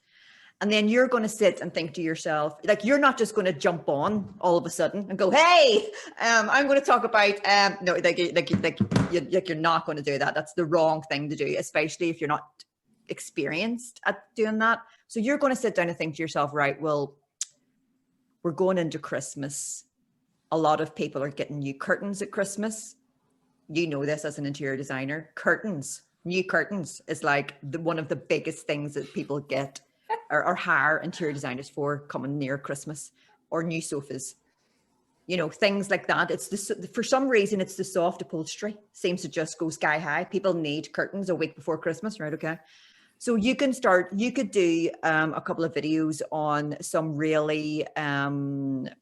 And then you're going to sit and think to yourself, like, you're not just going to jump on all of a sudden and go, hey, I'm going to talk about, no, you're not going to do that. That's the wrong thing to do, especially if you're not experienced at doing that. So you're going to sit down and think to yourself, right, well, we're going into Christmas. A lot of people are getting new curtains at Christmas. You know this as an interior designer. Curtains, new curtains is like one of the biggest things that people get or hire interior designers for coming near Christmas, or new sofas, you know, things like that. It's for some reason, it's the soft upholstery seems to just go sky high. People need curtains a week before Christmas, right? Okay. So you could do a couple of videos on some really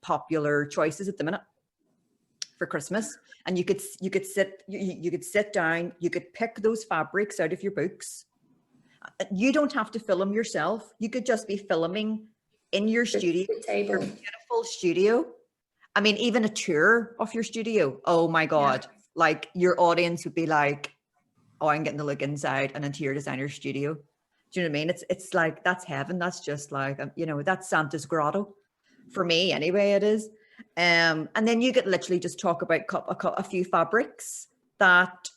popular choices at the minute for Christmas. And you could sit down, you could pick those fabrics out of your books. You don't have to film yourself. You could just be filming in your studio, your beautiful studio. I mean, even a tour of your studio. Oh my God. Yeah. Like, your audience would be like, oh, I'm getting to look inside an interior designer studio. Do you know what I mean? It's like, that's heaven. That's just like, you know, that's Santa's grotto. For me anyway, it is. And then you could literally just talk about a few fabrics that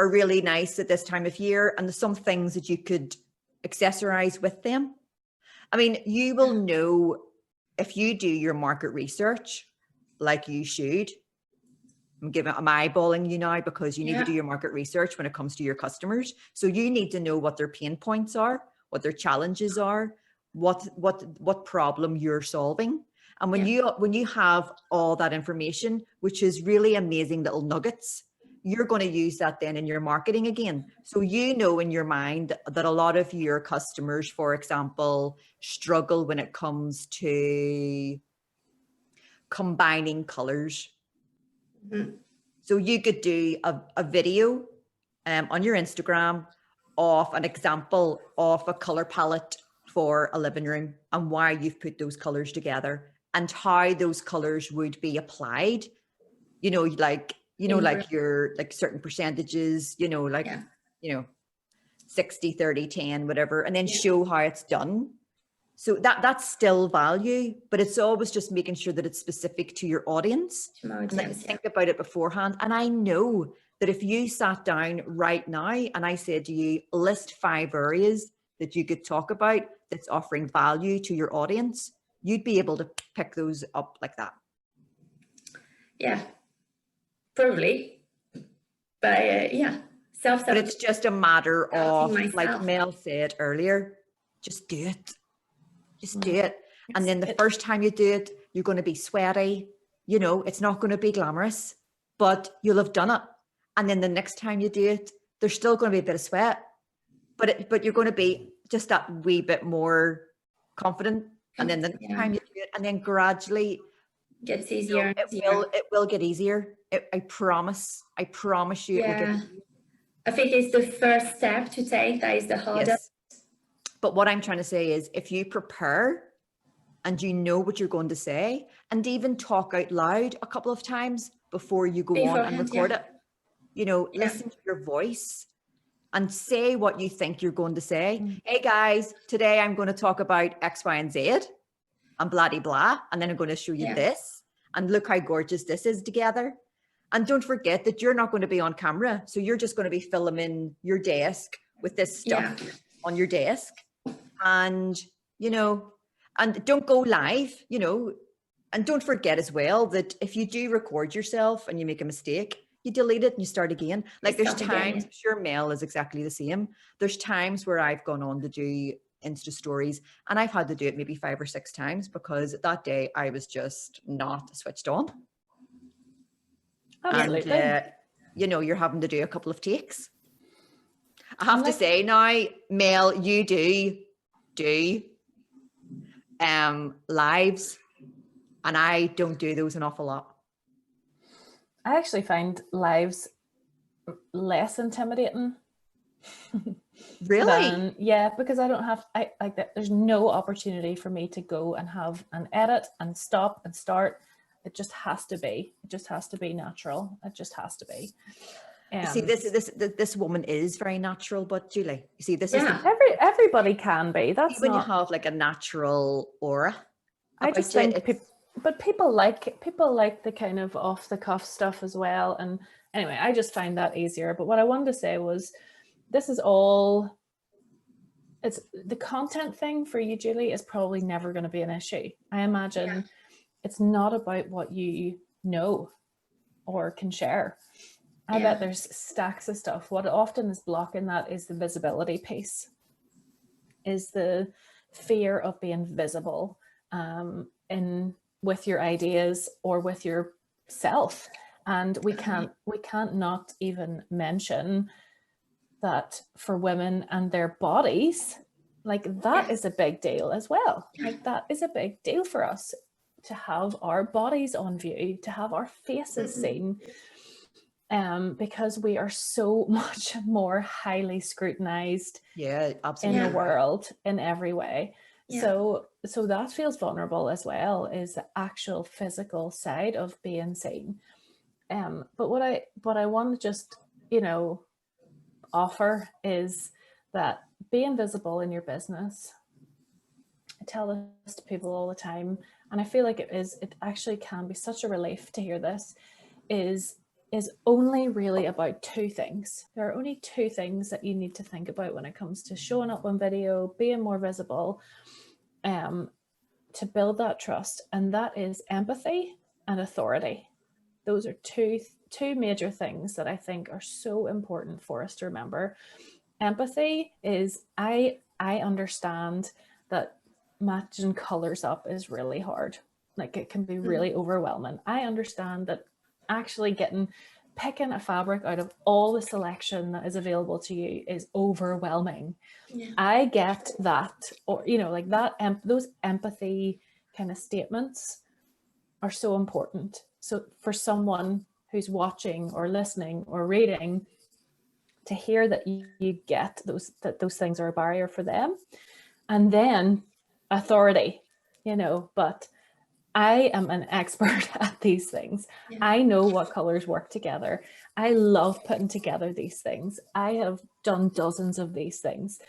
are really nice at this time of year, and some things that you could accessorize with them. I mean, you will know if you do your market research like you should. I'm eyeballing you now because you need to do your market research when it comes to your customers. So you need to know what their pain points are, what their challenges are, what problem you're solving. And when you have all that information, which is really amazing little nuggets, you're going to use that then in your marketing again. So you know in your mind that a lot of your customers, for example, struggle when it comes to combining colors. Mm-hmm. So you could do a video on your Instagram of an example of a color palette for a living room and why you've put those colors together and how those colors would be applied. You know, like, like your, like certain percentages, you know, 60, 30, 10, whatever, and then show how it's done. So that's still value, but it's always just making sure that it's specific to your audience and that you think about it beforehand. And I know that if you sat down right now and I said to you, list 5 areas that you could talk about that's offering value to your audience, you'd be able to pick those up like that. Yeah, probably. But But it's just a matter of, like Mel said earlier, just do it. Just do it. And then the first time you do it, you're going to be sweaty. You know, it's not going to be glamorous, but you'll have done it. And then the next time you do it, there's still going to be a bit of sweat, but you're going to be just that wee bit more confident. And then the next time you do it, and then gradually gets easier. It will get easier. I promise you it will get easier. I think it's the first step to take that is the hardest. Yes. But what I'm trying to say is, if you prepare and you know what you're going to say, and even talk out loud a couple of times before you go on and record it, you know, listen to your voice and say what you think you're going to say. Hey guys, today I'm going to talk about X, Y, and Z and blah, blah, blah. And then I'm going to show you this, and look how gorgeous this is together. And don't forget that you're not going to be on camera. So you're just going to be filming your desk with this stuff on your desk. And, you know, and don't go live, you know, and don't forget as well that if you do record yourself and you make a mistake, you delete it and you start again. Like, there's times, I'm sure Mel is exactly the same. There's times where I've gone on to do Insta stories and I've had to do it maybe 5 or 6 times because that day I was just not switched on. Absolutely. And, you know, you're having to do a couple of takes. I have to say now, Mel, you do lives, and I don't do those an awful lot. I actually find lives less intimidating Really? yeah, because I don't have, I like that. There's no opportunity for me to go and have an edit and stop and start. It just has to be. It just has to be natural. It just has to be. See, this woman is very natural, but Julie, you see, this is Yeah. Everybody can be. That's when you not. have like a natural aura. I just think, but people like the kind of off the cuff stuff as well. And anyway, I just find that easier. But what I wanted to say was, this is all. It's the content thing for you, Julie, is probably never going to be an issue. I imagine it's not about what you know or can share. I bet there's stacks of stuff. What often is blocking that is the visibility piece, is the fear of being visible in with your ideas or with yourself. And we can't not even mention that for women and their bodies, like that is a big deal as well. Like that is a big deal for us to have our bodies on view, to have our faces seen, because we are so much more highly scrutinized absolutely in the world in every way. So that feels vulnerable as well, is the actual physical side of being seen. But what I want to just, offer is that being visible in your business, I tell this to people all the time, and I feel like it actually can be such a relief to hear this, is only really about two things. There are only two things that you need to think about when it comes to showing up on video, being more visible, to build that trust, and that is empathy and authority. Those are two major things that I think are so important for us to remember. Empathy is, I understand that matching colors up is really hard. Like it can be really overwhelming. I understand that actually picking a fabric out of all the selection that is available to you is overwhelming. I get that, or like that, those empathy kind of statements are so important. So for someone who's watching or listening or reading, to hear that you get that those things are a barrier for them. And then authority, but I am an expert at these things. I know what colors work together. I love putting together these things. I have done dozens of these things.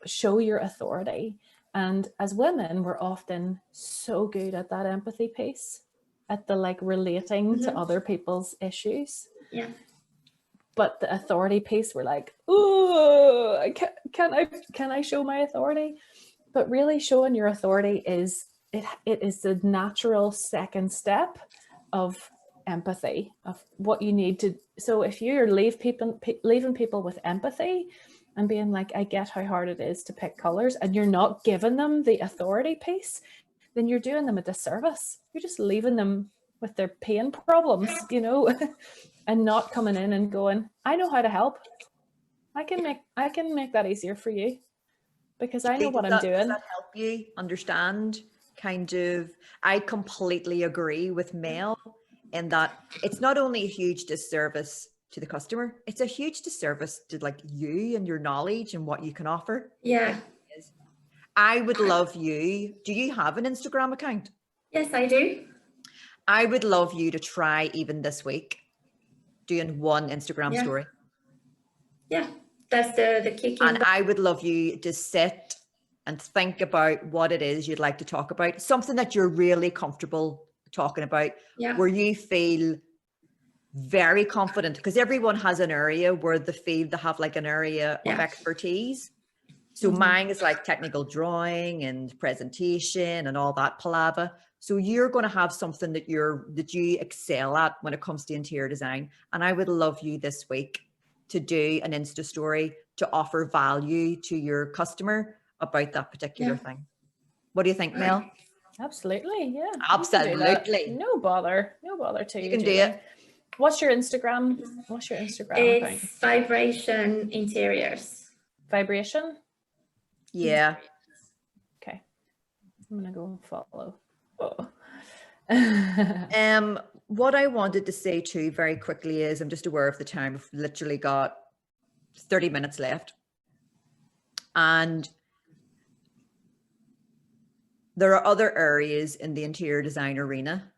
Show your authority. And as women, we're often so good at that empathy piece, at the relating to other people's issues. Yeah. But the authority piece, we're like, oh, can I show my authority? But really showing your authority is, it is the natural second step of empathy, of what you need to. So if you're leaving people with empathy and being like, I get how hard it is to pick colors, and you're not giving them the authority piece, then you're doing them a disservice. You're just leaving them with their pain problems, and not coming in and going, I know how to help. I can make that easier for you because I know what I'm doing. Does that help you understand? Kind of, I completely agree with Mel in that it's not only a huge disservice to the customer, it's a huge disservice to you and your knowledge and what you can offer. Yeah. I would love you. Do you have an Instagram account? Yes, I do. I would love you to try even this week doing one Instagram story. Yeah, that's the kicking. And I would love you to sit and think about what it is you'd like to talk about, something that you're really comfortable talking about, where you feel very confident, because everyone has an area where they have an area of expertise. So mine is technical drawing and presentation and all that palaver. So you're going to have something that you excel at when it comes to interior design. And I would love you this week to do an Insta story to offer value to your customer about that particular thing. What do you think, Mel? Absolutely, yeah. Absolutely. No bother to you can do it. What's your Instagram? Account? It's Vibration Interiors. Vibration? Yeah. Okay. I'm gonna go and follow. Oh. what I wanted to say too very quickly is, I'm just aware of the time. We've literally got 30 minutes left. And there are other areas in the interior design arena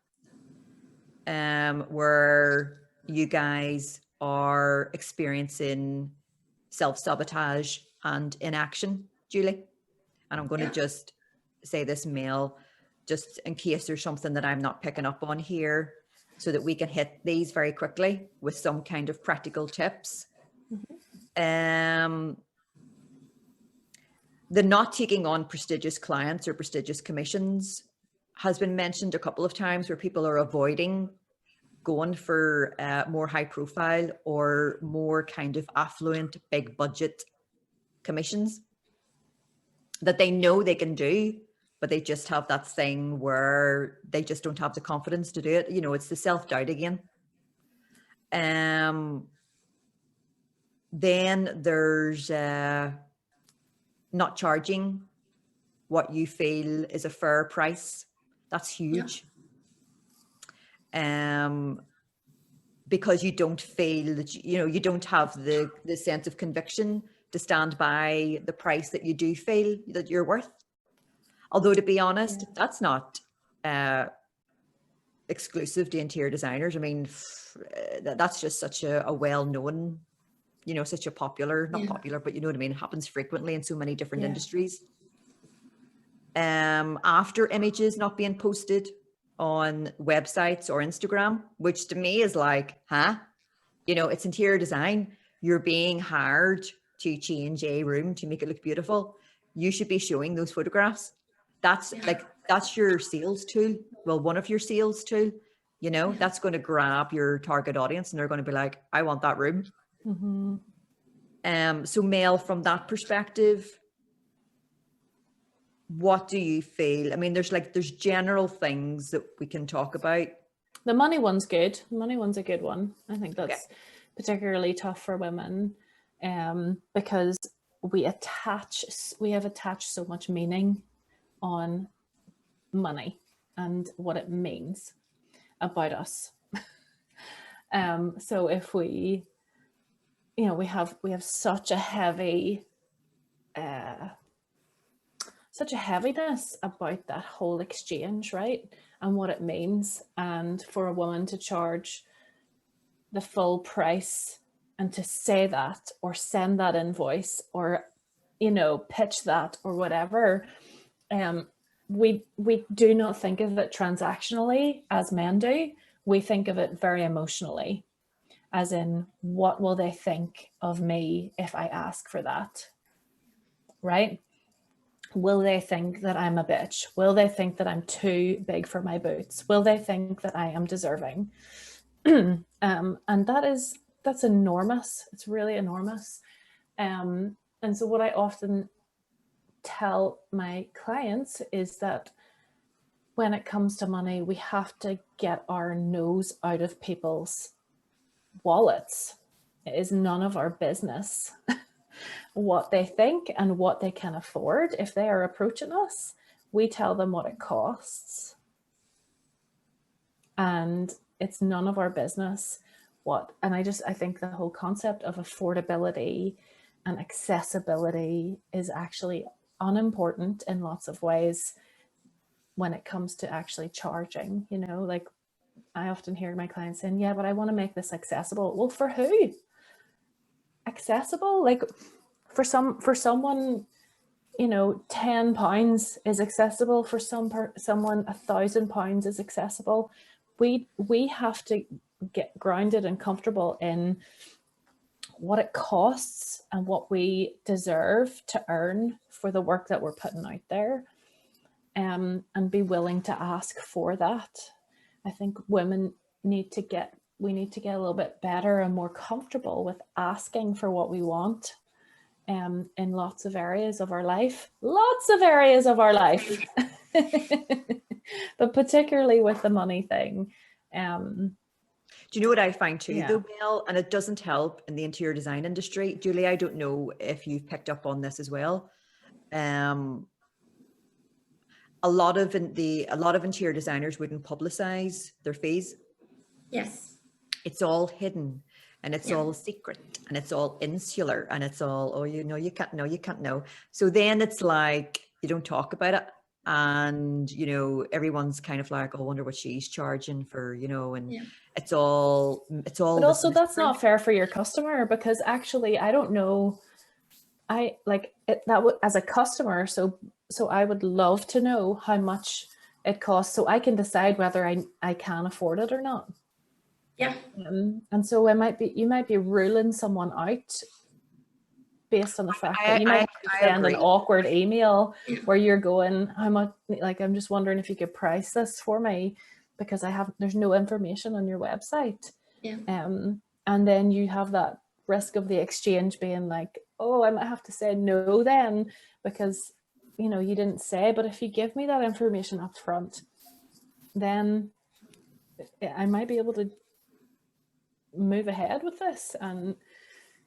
where you guys are experiencing self-sabotage and inaction, Julie. And I'm going to just say this, Mel, just in case there's something that I'm not picking up on here, so that we can hit these very quickly with some kind of practical tips. The not taking on prestigious clients or prestigious commissions has been mentioned a couple of times, where people are avoiding going for more high profile or more kind of affluent, big budget commissions that they know they can do, but they just have that thing where they just don't have the confidence to do it. You know, it's the self-doubt again. Then there's not charging what you feel is a fair price. That's huge. Because you don't feel that, you don't have the sense of conviction to stand by the price that you do feel that you're worth. Although, to be honest, that's not exclusive to interior designers. I mean, that's just such a well-known, such a popular, not popular, but you know what I mean, it happens frequently in so many different industries. After images not being posted on websites or Instagram, which to me is like, it's interior design. You're being hired to change a room to make it look beautiful. You should be showing those photographs. That's that's your sales tool. Well, one of your sales tool, that's going to grab your target audience, and they're going to be like, I want that room. So Mel, from that perspective, what do you feel? I mean, there's general things that we can talk about. The money one's good. The money one's a good one. I think that's particularly tough for women, because we have attached so much meaning on money and what it means about us. So if we have such a heaviness about that whole exchange, right? And what it means, and for a woman to charge the full price and to say that or send that invoice or pitch that or whatever, we do not think of it transactionally as men do. We think of it very emotionally, as in, what will they think of me if I ask for that, right? Will they think that I'm a bitch? Will they think that I'm too big for my boots? Will they think that I am deserving? And that's enormous. It's really enormous. And so what I often tell my clients is that when it comes to money, we have to get our nose out of people's wallets. It is none of our business what they think and what they can afford. If they are approaching us, we tell them what it costs. And it's none of our business what. And I think the whole concept of affordability and accessibility is actually unimportant in lots of ways when it comes to actually charging. Like, I often hear my clients saying, yeah, but I want to make this accessible. Well, for who? Accessible? Like, for someone, £10 is accessible. For someone, £1,000 is accessible. We have to get grounded and comfortable in what it costs and what we deserve to earn for the work that we're putting out there, and be willing to ask for that. I think women need to get a little bit better and more comfortable with asking for what we want, in lots of areas of our life, but particularly with the money thing. Do you know what I find too, though, Mel? And it doesn't help in the interior design industry. Julie, I don't know if you've picked up on this as well. A lot of interior designers wouldn't publicize their fees. Yes. It's all hidden, and it's Yeah. all secret, and it's all insular, and it's all, oh, you know, you can't know. So then it's like you don't talk about it, and you know, everyone's kind of like, oh, I wonder what she's charging for, you know, and Yeah. it's all But this also that's mystery. not fair for your customer, because actually I don't know, I like it, that would, as a customer, so I would love to know how much it costs so I can decide whether I can afford it or not. Yeah. And so you might be ruling someone out based on the fact that you might have to I send an agree. awkward email Yeah. where you're going, how much, like, I'm just wondering if you could price this for me because there's no information on your website. Yeah. And then you have that risk of the exchange being like, oh, I might have to say no then because, you know, you didn't say. But if you give me that information up front, then I might be able to move ahead with this. And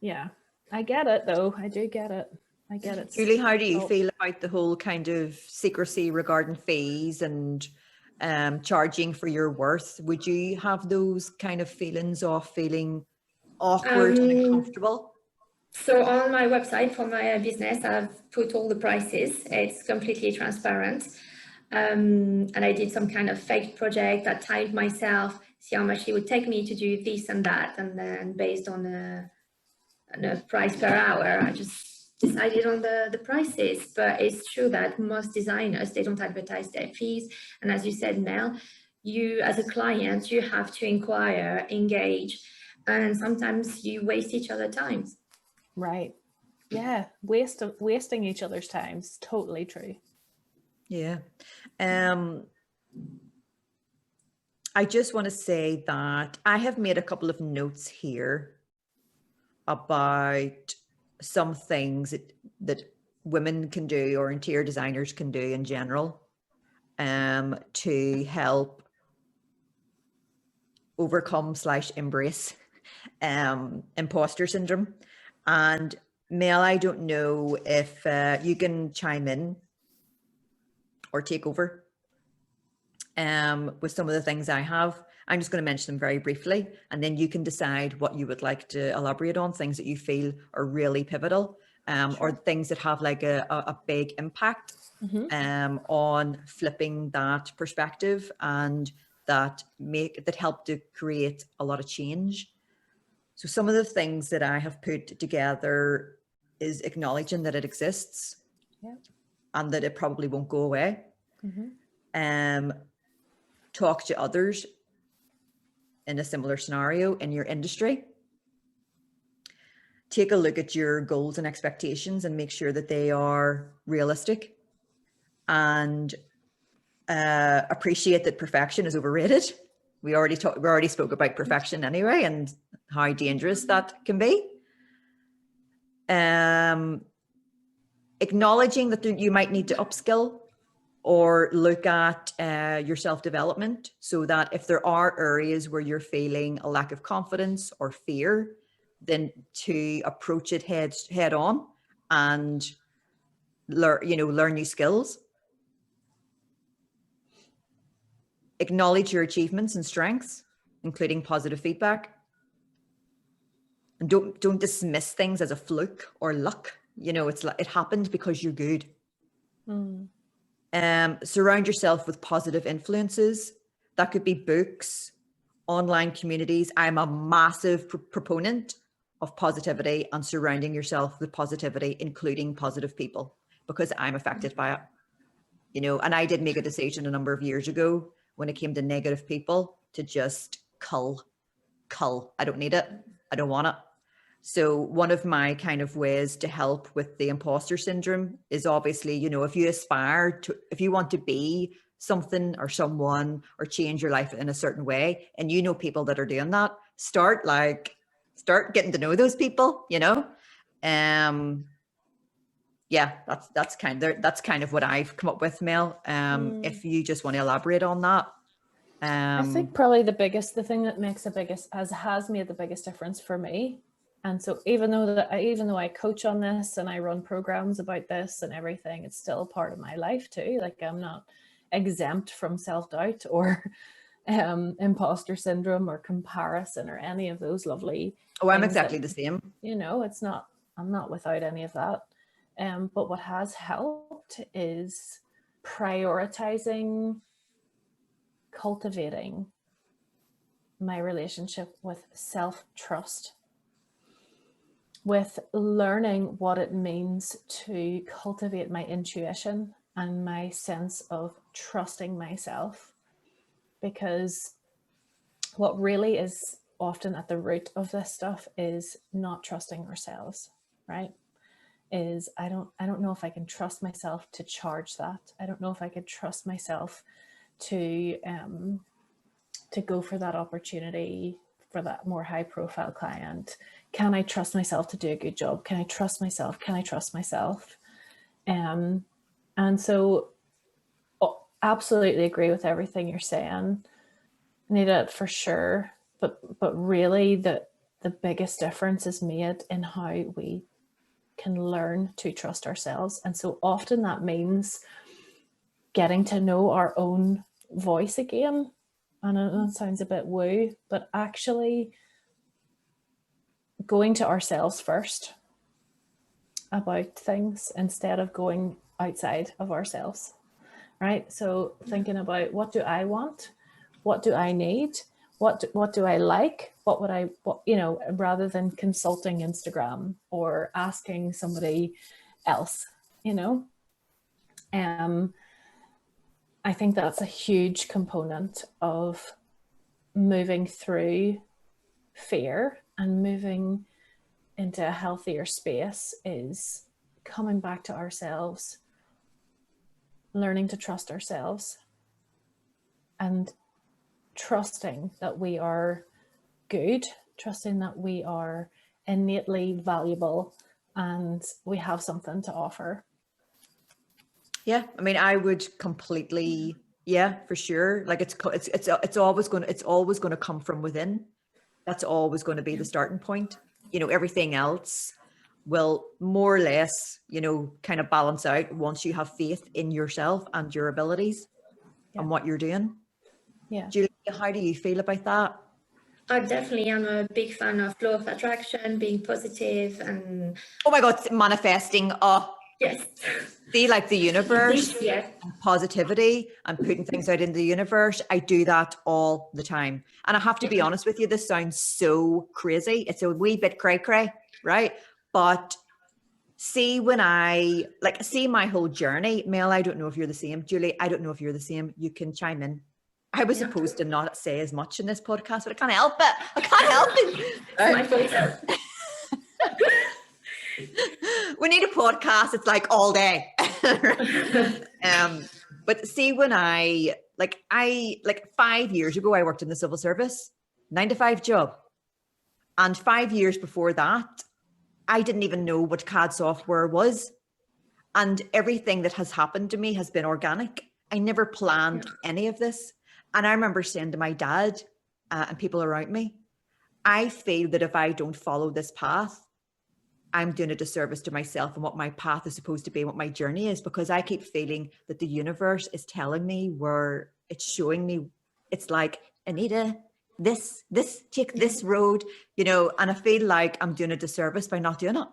yeah, I get it though. I do get it. I get it. Julie, how do you feel about the whole kind of secrecy regarding fees and charging for your worth? Would you have those kind of feelings of feeling awkward and uncomfortable? So on my website for my business, I've put all the prices. It's completely transparent. And I did some kind of fake project that timed myself, see how much it would take me to do this and that. And then based on a price per hour, I just decided on the prices. But it's true that most designers, they don't advertise their fees. And as you said, Mel, you as a client, you have to inquire, engage, and sometimes you waste each other's time. Right. Yeah. Wasting each other's time is totally true. Yeah. I just want to say that I have made a couple of notes here about some things that women can do or interior designers can do in general to help overcome / embrace imposter syndrome. And Mel, I don't know if you can chime in or take over with some of the things I have. I'm just going to mention them very briefly, and then you can decide what you would like to elaborate on, things that you feel are really pivotal, or things that have like a big impact on flipping that perspective and that help to create a lot of change. So some of the things that I have put together is acknowledging that it exists and that it probably won't go away. Talk to others in a similar scenario in your industry. Take a look at your goals and expectations and make sure that they are realistic, and appreciate that perfection is overrated. We already spoke about perfection anyway, and how dangerous that can be. Acknowledging that you might need to upskill or look at your self-development, so that if there are areas where you're feeling a lack of confidence or fear, then to approach it head on and learn new skills. Acknowledge your achievements and strengths, including positive feedback. And don't dismiss things as a fluke or luck. You know, it's like it happened because you're good. Surround yourself with positive influences. That could be books, online communities. I'm a massive proponent of positivity and surrounding yourself with positivity, including positive people, because I'm affected by it. You know, and I did make a decision a number of years ago when it came to negative people to just cull. I don't need it. I don't want it. So one of my kind of ways to help with the imposter syndrome is obviously, you know, if you want to be something or someone or change your life in a certain way, and you know people that are doing that, start getting to know those people, you know. Yeah, that's kind of what I've come up with, Mel. If you just want to elaborate on that. I think probably the thing that makes has made the biggest difference for me. And so even though I coach on this and I run programs about this and everything, it's still part of my life too. Like I'm not exempt from self-doubt or imposter syndrome or comparison or any of those lovely Oh, I'm things exactly that, the same. you know, I'm not without any of that. But what has helped is prioritizing, cultivating my relationship with self-trust, with learning what it means to cultivate my intuition and my sense of trusting myself. Because what really is often at the root of this stuff is not trusting ourselves, right? Is I don't know if I can trust myself to charge that. I don't know if I could trust myself to go for that opportunity, for that more high profile client. Can I trust myself to do a good job? Can I trust myself? Can I trust myself? And so absolutely agree with everything you're saying, Nita, for sure. But really the biggest difference is made in how we can learn to trust ourselves. And so often that means getting to know our own voice again. I know that sounds a bit woo, but actually going to ourselves first about things instead of going outside of ourselves, right? So thinking about, what do I want? What do I need? What do I like? You know, rather than consulting Instagram or asking somebody else, you know. I think that's a huge component of moving through fear and moving into a healthier space, is coming back to ourselves, learning to trust ourselves, and trusting that we are good, trusting that we are innately valuable and we have something to offer. Yeah, I mean, I would completely, yeah, for sure. Like it's always going to come from within. That's always going to be the starting point. You know, everything else will more or less, you know, kind of balance out once you have faith in yourself and your abilities and what you're doing. Yeah. Julie, how do you feel about that? I definitely am a big fan of law of attraction, being positive and... Oh my God, manifesting. Oh, yes. see, like the universe Yeah. and positivity and putting things out in the universe. I do that all the time. And I have to be honest with you, this sounds so crazy. It's a wee bit cray-cray, right? But see, when I see my whole journey, Mel, I don't know if you're the same. Julie, I don't know if you're the same. You can chime in. I was supposed to not say as much in this podcast, but I can't help it. I can't help it. It's my fault. We need a podcast. It's like all day. But see, when I 5 years ago, I worked in the civil service, 9-to-5 job. And 5 years before that, I didn't even know what CAD software was. And everything that has happened to me has been organic. I never planned any of this. And I remember saying to my dad and people around me, I feel that if I don't follow this path, I'm doing a disservice to myself and what my path is supposed to be, what my journey is, because I keep feeling that the universe is telling me where it's showing me. It's like, Anita, take this road, you know, and I feel like I'm doing a disservice by not doing it.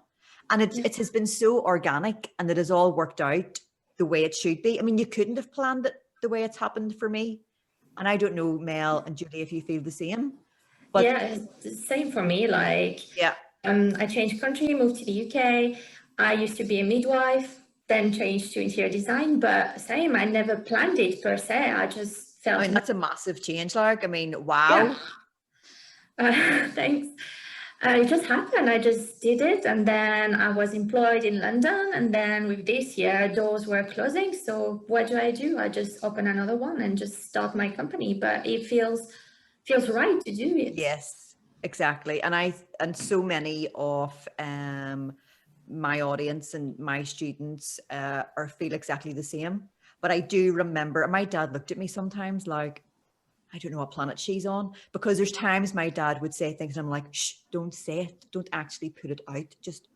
And it has been so organic and it has all worked out the way it should be. I mean, you couldn't have planned it the way it's happened for me. And I don't know, Mel and Julie, if you feel the same. But yeah, same for me. Like, yeah. I changed country, moved to the UK. I used to be a midwife, then changed to interior design, but same, I never planned it per se. I just felt... I mean, that's a massive change. Like, I mean, wow. Yeah. Thanks. It just happened. I just did it. And then I was employed in London. And then with this year, doors were closing. So what do? I just open another one and just start my company. But it feels right to do it. Yes, exactly. And so many of my audience and my students feel exactly the same. But I do remember, my dad looked at me sometimes like, I don't know what planet she's on, because there's times my dad would say things and I'm like, shh, don't say it. Don't actually put it out. Just,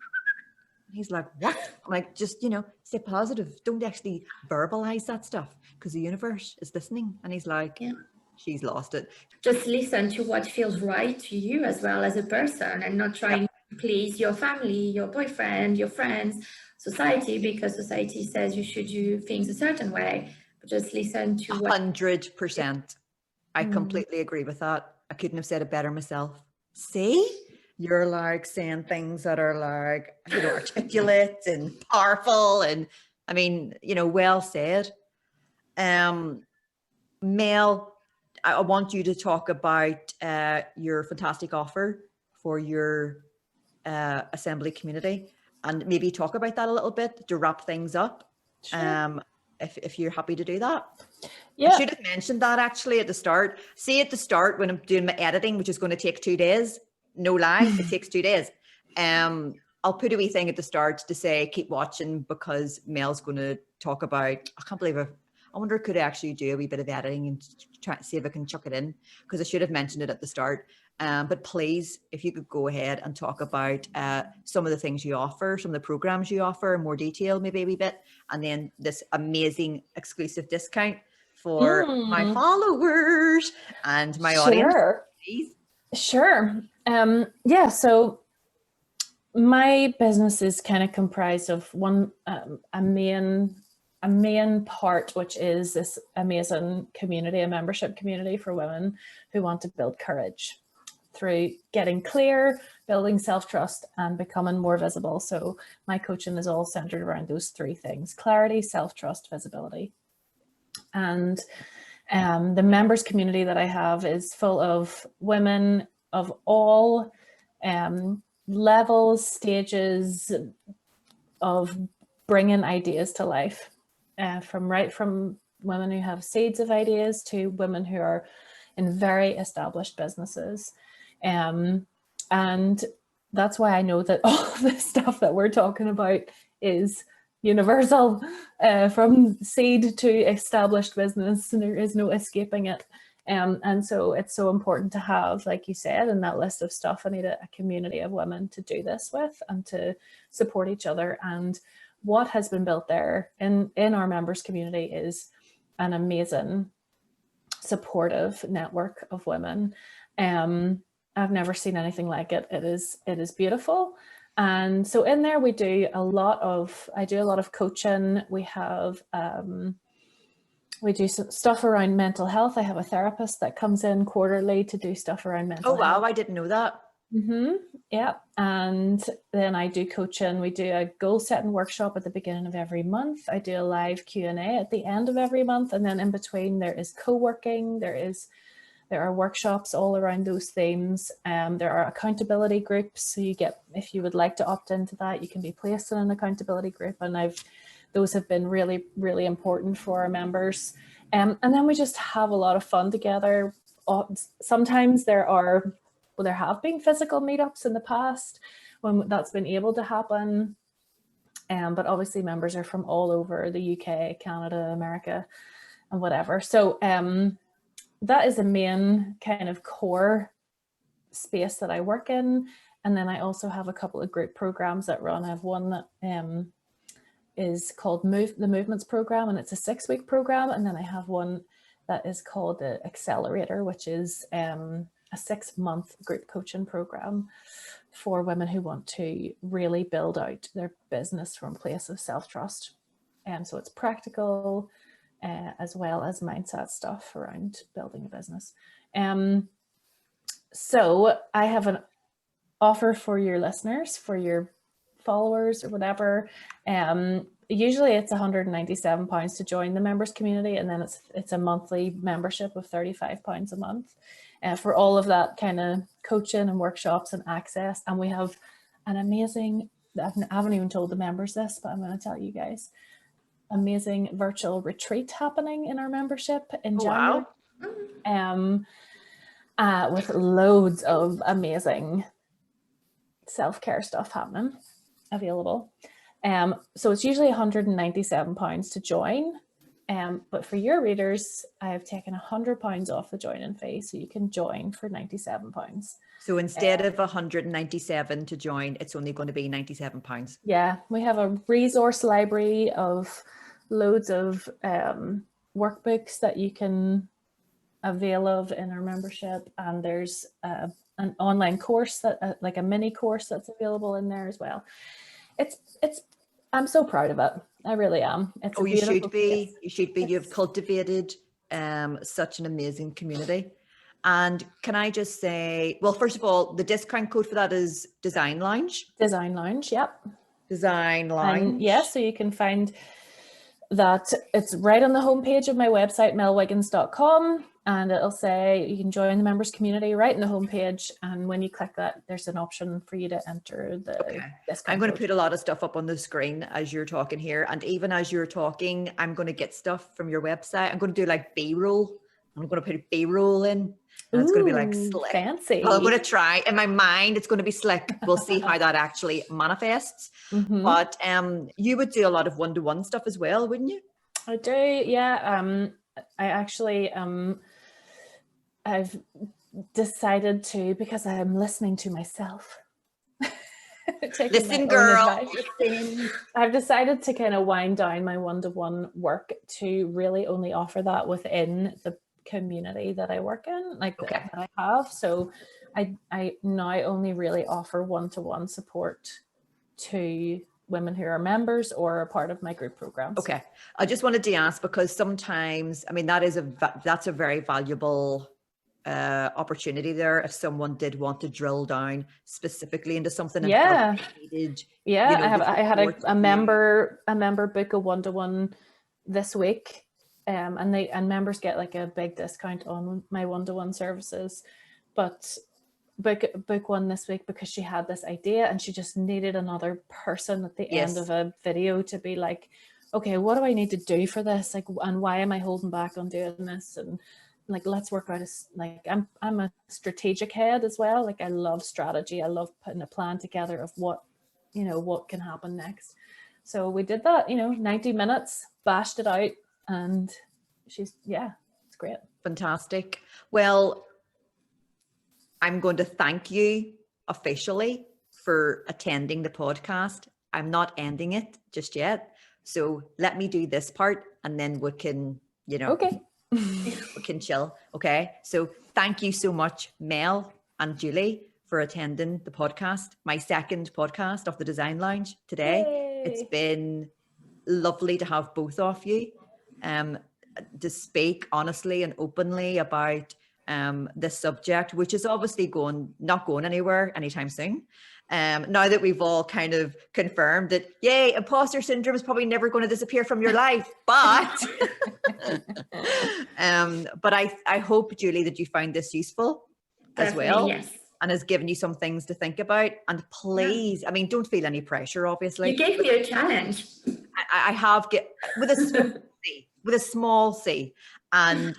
he's like, what? I'm like, just, you know, say positive. Don't actually verbalize that stuff because the universe is listening. And he's like, she's lost it. Just listen to what feels right to you as well as a person, and not trying to please your family, your boyfriend, your friends, society, because society says you should do things a certain way. But just listen to what 100%. I completely agree with that. I couldn't have said it better myself. See? You're like saying things that are like, you know, articulate and powerful, and I mean, you know, well said. Mel, I want you to talk about your fantastic offer for your assembly community, and maybe talk about that a little bit to wrap things up. Sure. If you're happy to do that. Yeah. I should have mentioned that actually at the start. See, at the start when I'm doing my editing, which is going to take 2 days, no lie, it takes 2 days. I'll put a wee thing at the start to say, keep watching, because Mel's going to talk about, I can't believe I wonder, could I actually do a wee bit of editing and try to see if I can chuck it in, because I should have mentioned it at the start. But please, if you could go ahead and talk about some of the things you offer, some of the programs you offer in more detail, maybe a wee bit, and then this amazing exclusive discount for my followers and my audience, please. Sure. Yeah, so my business is kind of comprised of one a main part, which is this amazing community, a membership community for women who want to build courage through getting clear, building self-trust, and becoming more visible. So my coaching is all centered around those 3 things: clarity, self-trust, visibility. And the members community that I have is full of women of all levels, stages of bringing ideas to life, from women who have seeds of ideas to women who are in very established businesses. And that's why I know that all of the stuff that we're talking about is universal, from seed to established business, and there is no escaping it. And so it's so important to have, like you said, in that list of stuff, I need a community of women to do this with and to support each other. And what has been built there in our members community is an amazing supportive network of women. I've never seen anything like it. It is beautiful. And so in there I do a lot of coaching. We do some stuff around mental health. I have a therapist that comes in quarterly to do stuff around mental health. Oh wow, I didn't know that. Yeah. And then I do coaching. We do a goal setting workshop at the beginning of every month. I do a live Q&A at the end of every month. And then in between there is co-working. There are workshops all around those themes. There are accountability groups. So if you would like to opt into that, you can be placed in an accountability group. And those have been really, really important for our members. And then we just have a lot of fun together. Sometimes there have been physical meetups in the past when that's been able to happen. But obviously members are from all over the UK, Canada, America, and whatever. So that is the main kind of core space that I work in. And then I also have a couple of group programs that run. I have one that is called the Movements Program, and it's a 6-week program. And then I have one that is called the Accelerator, which is a 6-month group coaching program for women who want to really build out their business from a place of self-trust. And so it's practical, as well as mindset stuff around building a business. So I have an offer for your listeners, for your followers or whatever. Usually it's £197 to join the members community, and then it's a monthly membership of £35 a month for all of that kind of coaching and workshops and access. And we have an amazing, I haven't even told the members this, but I'm going to tell you guys, amazing virtual retreat happening in our membership in January. Wow. With loads of amazing self-care stuff happening, available. So it's usually £197 to join. But for your readers, I have taken £100 off the joining fee, so you can join for £97. So instead of 197 to join, it's only going to be £97. Yeah, we have a resource library of loads of workbooks that you can avail of in our membership, and there's an online course that like a mini course that's available in there as well. It's I'm so proud of it. I really am. It's Oh, a you should be. place. You should be. You've cultivated such an amazing community. And can I just say, well, first of all, the discount code for that is Design Lounge. Design Lounge, yep. Design Lounge. And yeah, so you can find that it's right on the homepage of my website, melwiggins.com, and it'll say you can join the members community right in the homepage. And when you click that, there's an option for you to enter the discount I'm going to code. put a lot of stuff up on the screen as you're talking here. And even as you're talking, I'm going to get stuff from your website. I'm going to do like B-roll. I'm going to put B-roll in. And it's going to be like slick. Fancy. Well, I'm going to try. In my mind, it's going to be slick. We'll see how that actually manifests. Mhm. But you would do a lot of one-to-one stuff as well, wouldn't you? I do, yeah. I actually, I've decided to, because I'm listening to myself. taking my Listen, own girl. advice. Listen. I've decided to kind of wind down my one-to-one work to really only offer that within the community that I work in, like that I have. So I now only really offer one-to-one support to women who are members or a part of my group programs. Okay. I just wanted to ask, because sometimes, I mean, that's a very valuable opportunity there if someone did want to drill down specifically into something. Yeah. Needed, Yeah, I had a member book a one-to-one this week. And members get like a big discount on my one-to-one services, but book one this week because she had this idea and she just needed another person at the end of a video to be like, okay, what do I need to do for this? Like, and why am I holding back on doing this? And like, let's work out I'm a strategic head as well. Like, I love strategy. I love putting a plan together of what can happen next. So we did that, 90 minutes, bashed it out. And it's great. Fantastic. Well, I'm going to thank you officially for attending the podcast. I'm not ending it just yet. So let me do this part and then we can, okay. we can chill. Okay. So thank you so much, Mel and Julie, for attending the podcast, my second podcast of the Design Lounge today. Yay. It's been lovely to have both of you to speak honestly and openly about this subject, which is obviously not going anywhere anytime soon. Now that we've all kind of confirmed that, yay, imposter syndrome is probably never going to disappear from your life, but but I hope, Julie, that you find this useful as well. Yes. And has given you some things to think about. And please, I mean, don't feel any pressure, obviously. You gave me a challenge. I have with a small C. And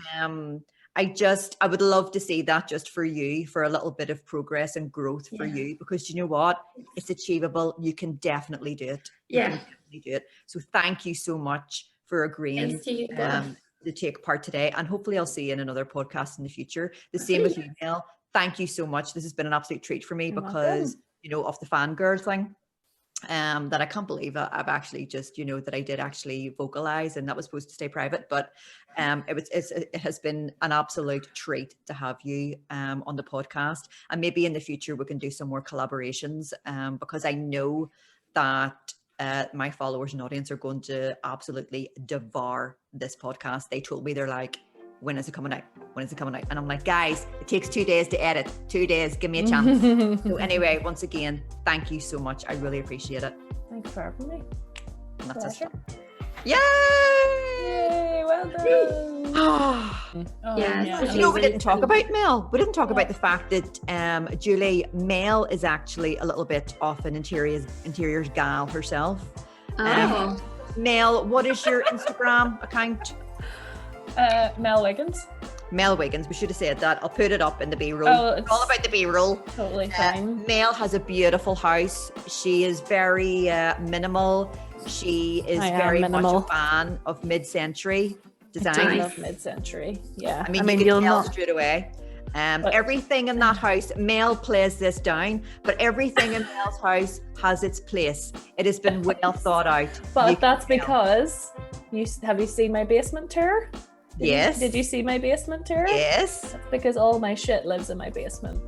I would love to see that just for you, for a little bit of progress and growth for you, because you know what? It's achievable. You can definitely do it. You can definitely do it. So thank you so much for agreeing to take part today. And hopefully I'll see you in another podcast in the future. The same with you, Mel. Thank you so much. This has been an absolute treat for me because, of the fangirl thing. That I can't believe I've actually just, that I did actually vocalize, and that was supposed to stay private, but it has been an absolute treat to have you on the podcast, and maybe in the future we can do some more collaborations because I know that my followers and audience are going to absolutely devour this podcast. They told me, they're like, when is it coming out? When is it coming out? And I'm like, guys, it takes 2 days to edit. 2 days, give me a chance. So anyway, once again, thank you so much. I really appreciate it. Thanks for having me. And that's it. Yay! Yay! Well done. We didn't talk about Mel. We didn't talk about the fact that Julie, Mel is actually a little bit of an interiors gal herself. Mel, what is your Instagram account? Mel Wiggins. Mel Wiggins. We should have said that. I'll put it up in the B-roll. It's all about the B-roll. Totally fine. Mel has a beautiful house. She is very minimal. She is very much a fan of mid-century design. I love mid-century. Yeah. I mean you can tell straight away. Everything in that house, Mel plays this down, but everything in Mel's house has its place. It has been well thought out. But that's because have you seen my basement tour? Yes. Did you see my basement, Tara? Yes. That's because all my shit lives in my basement.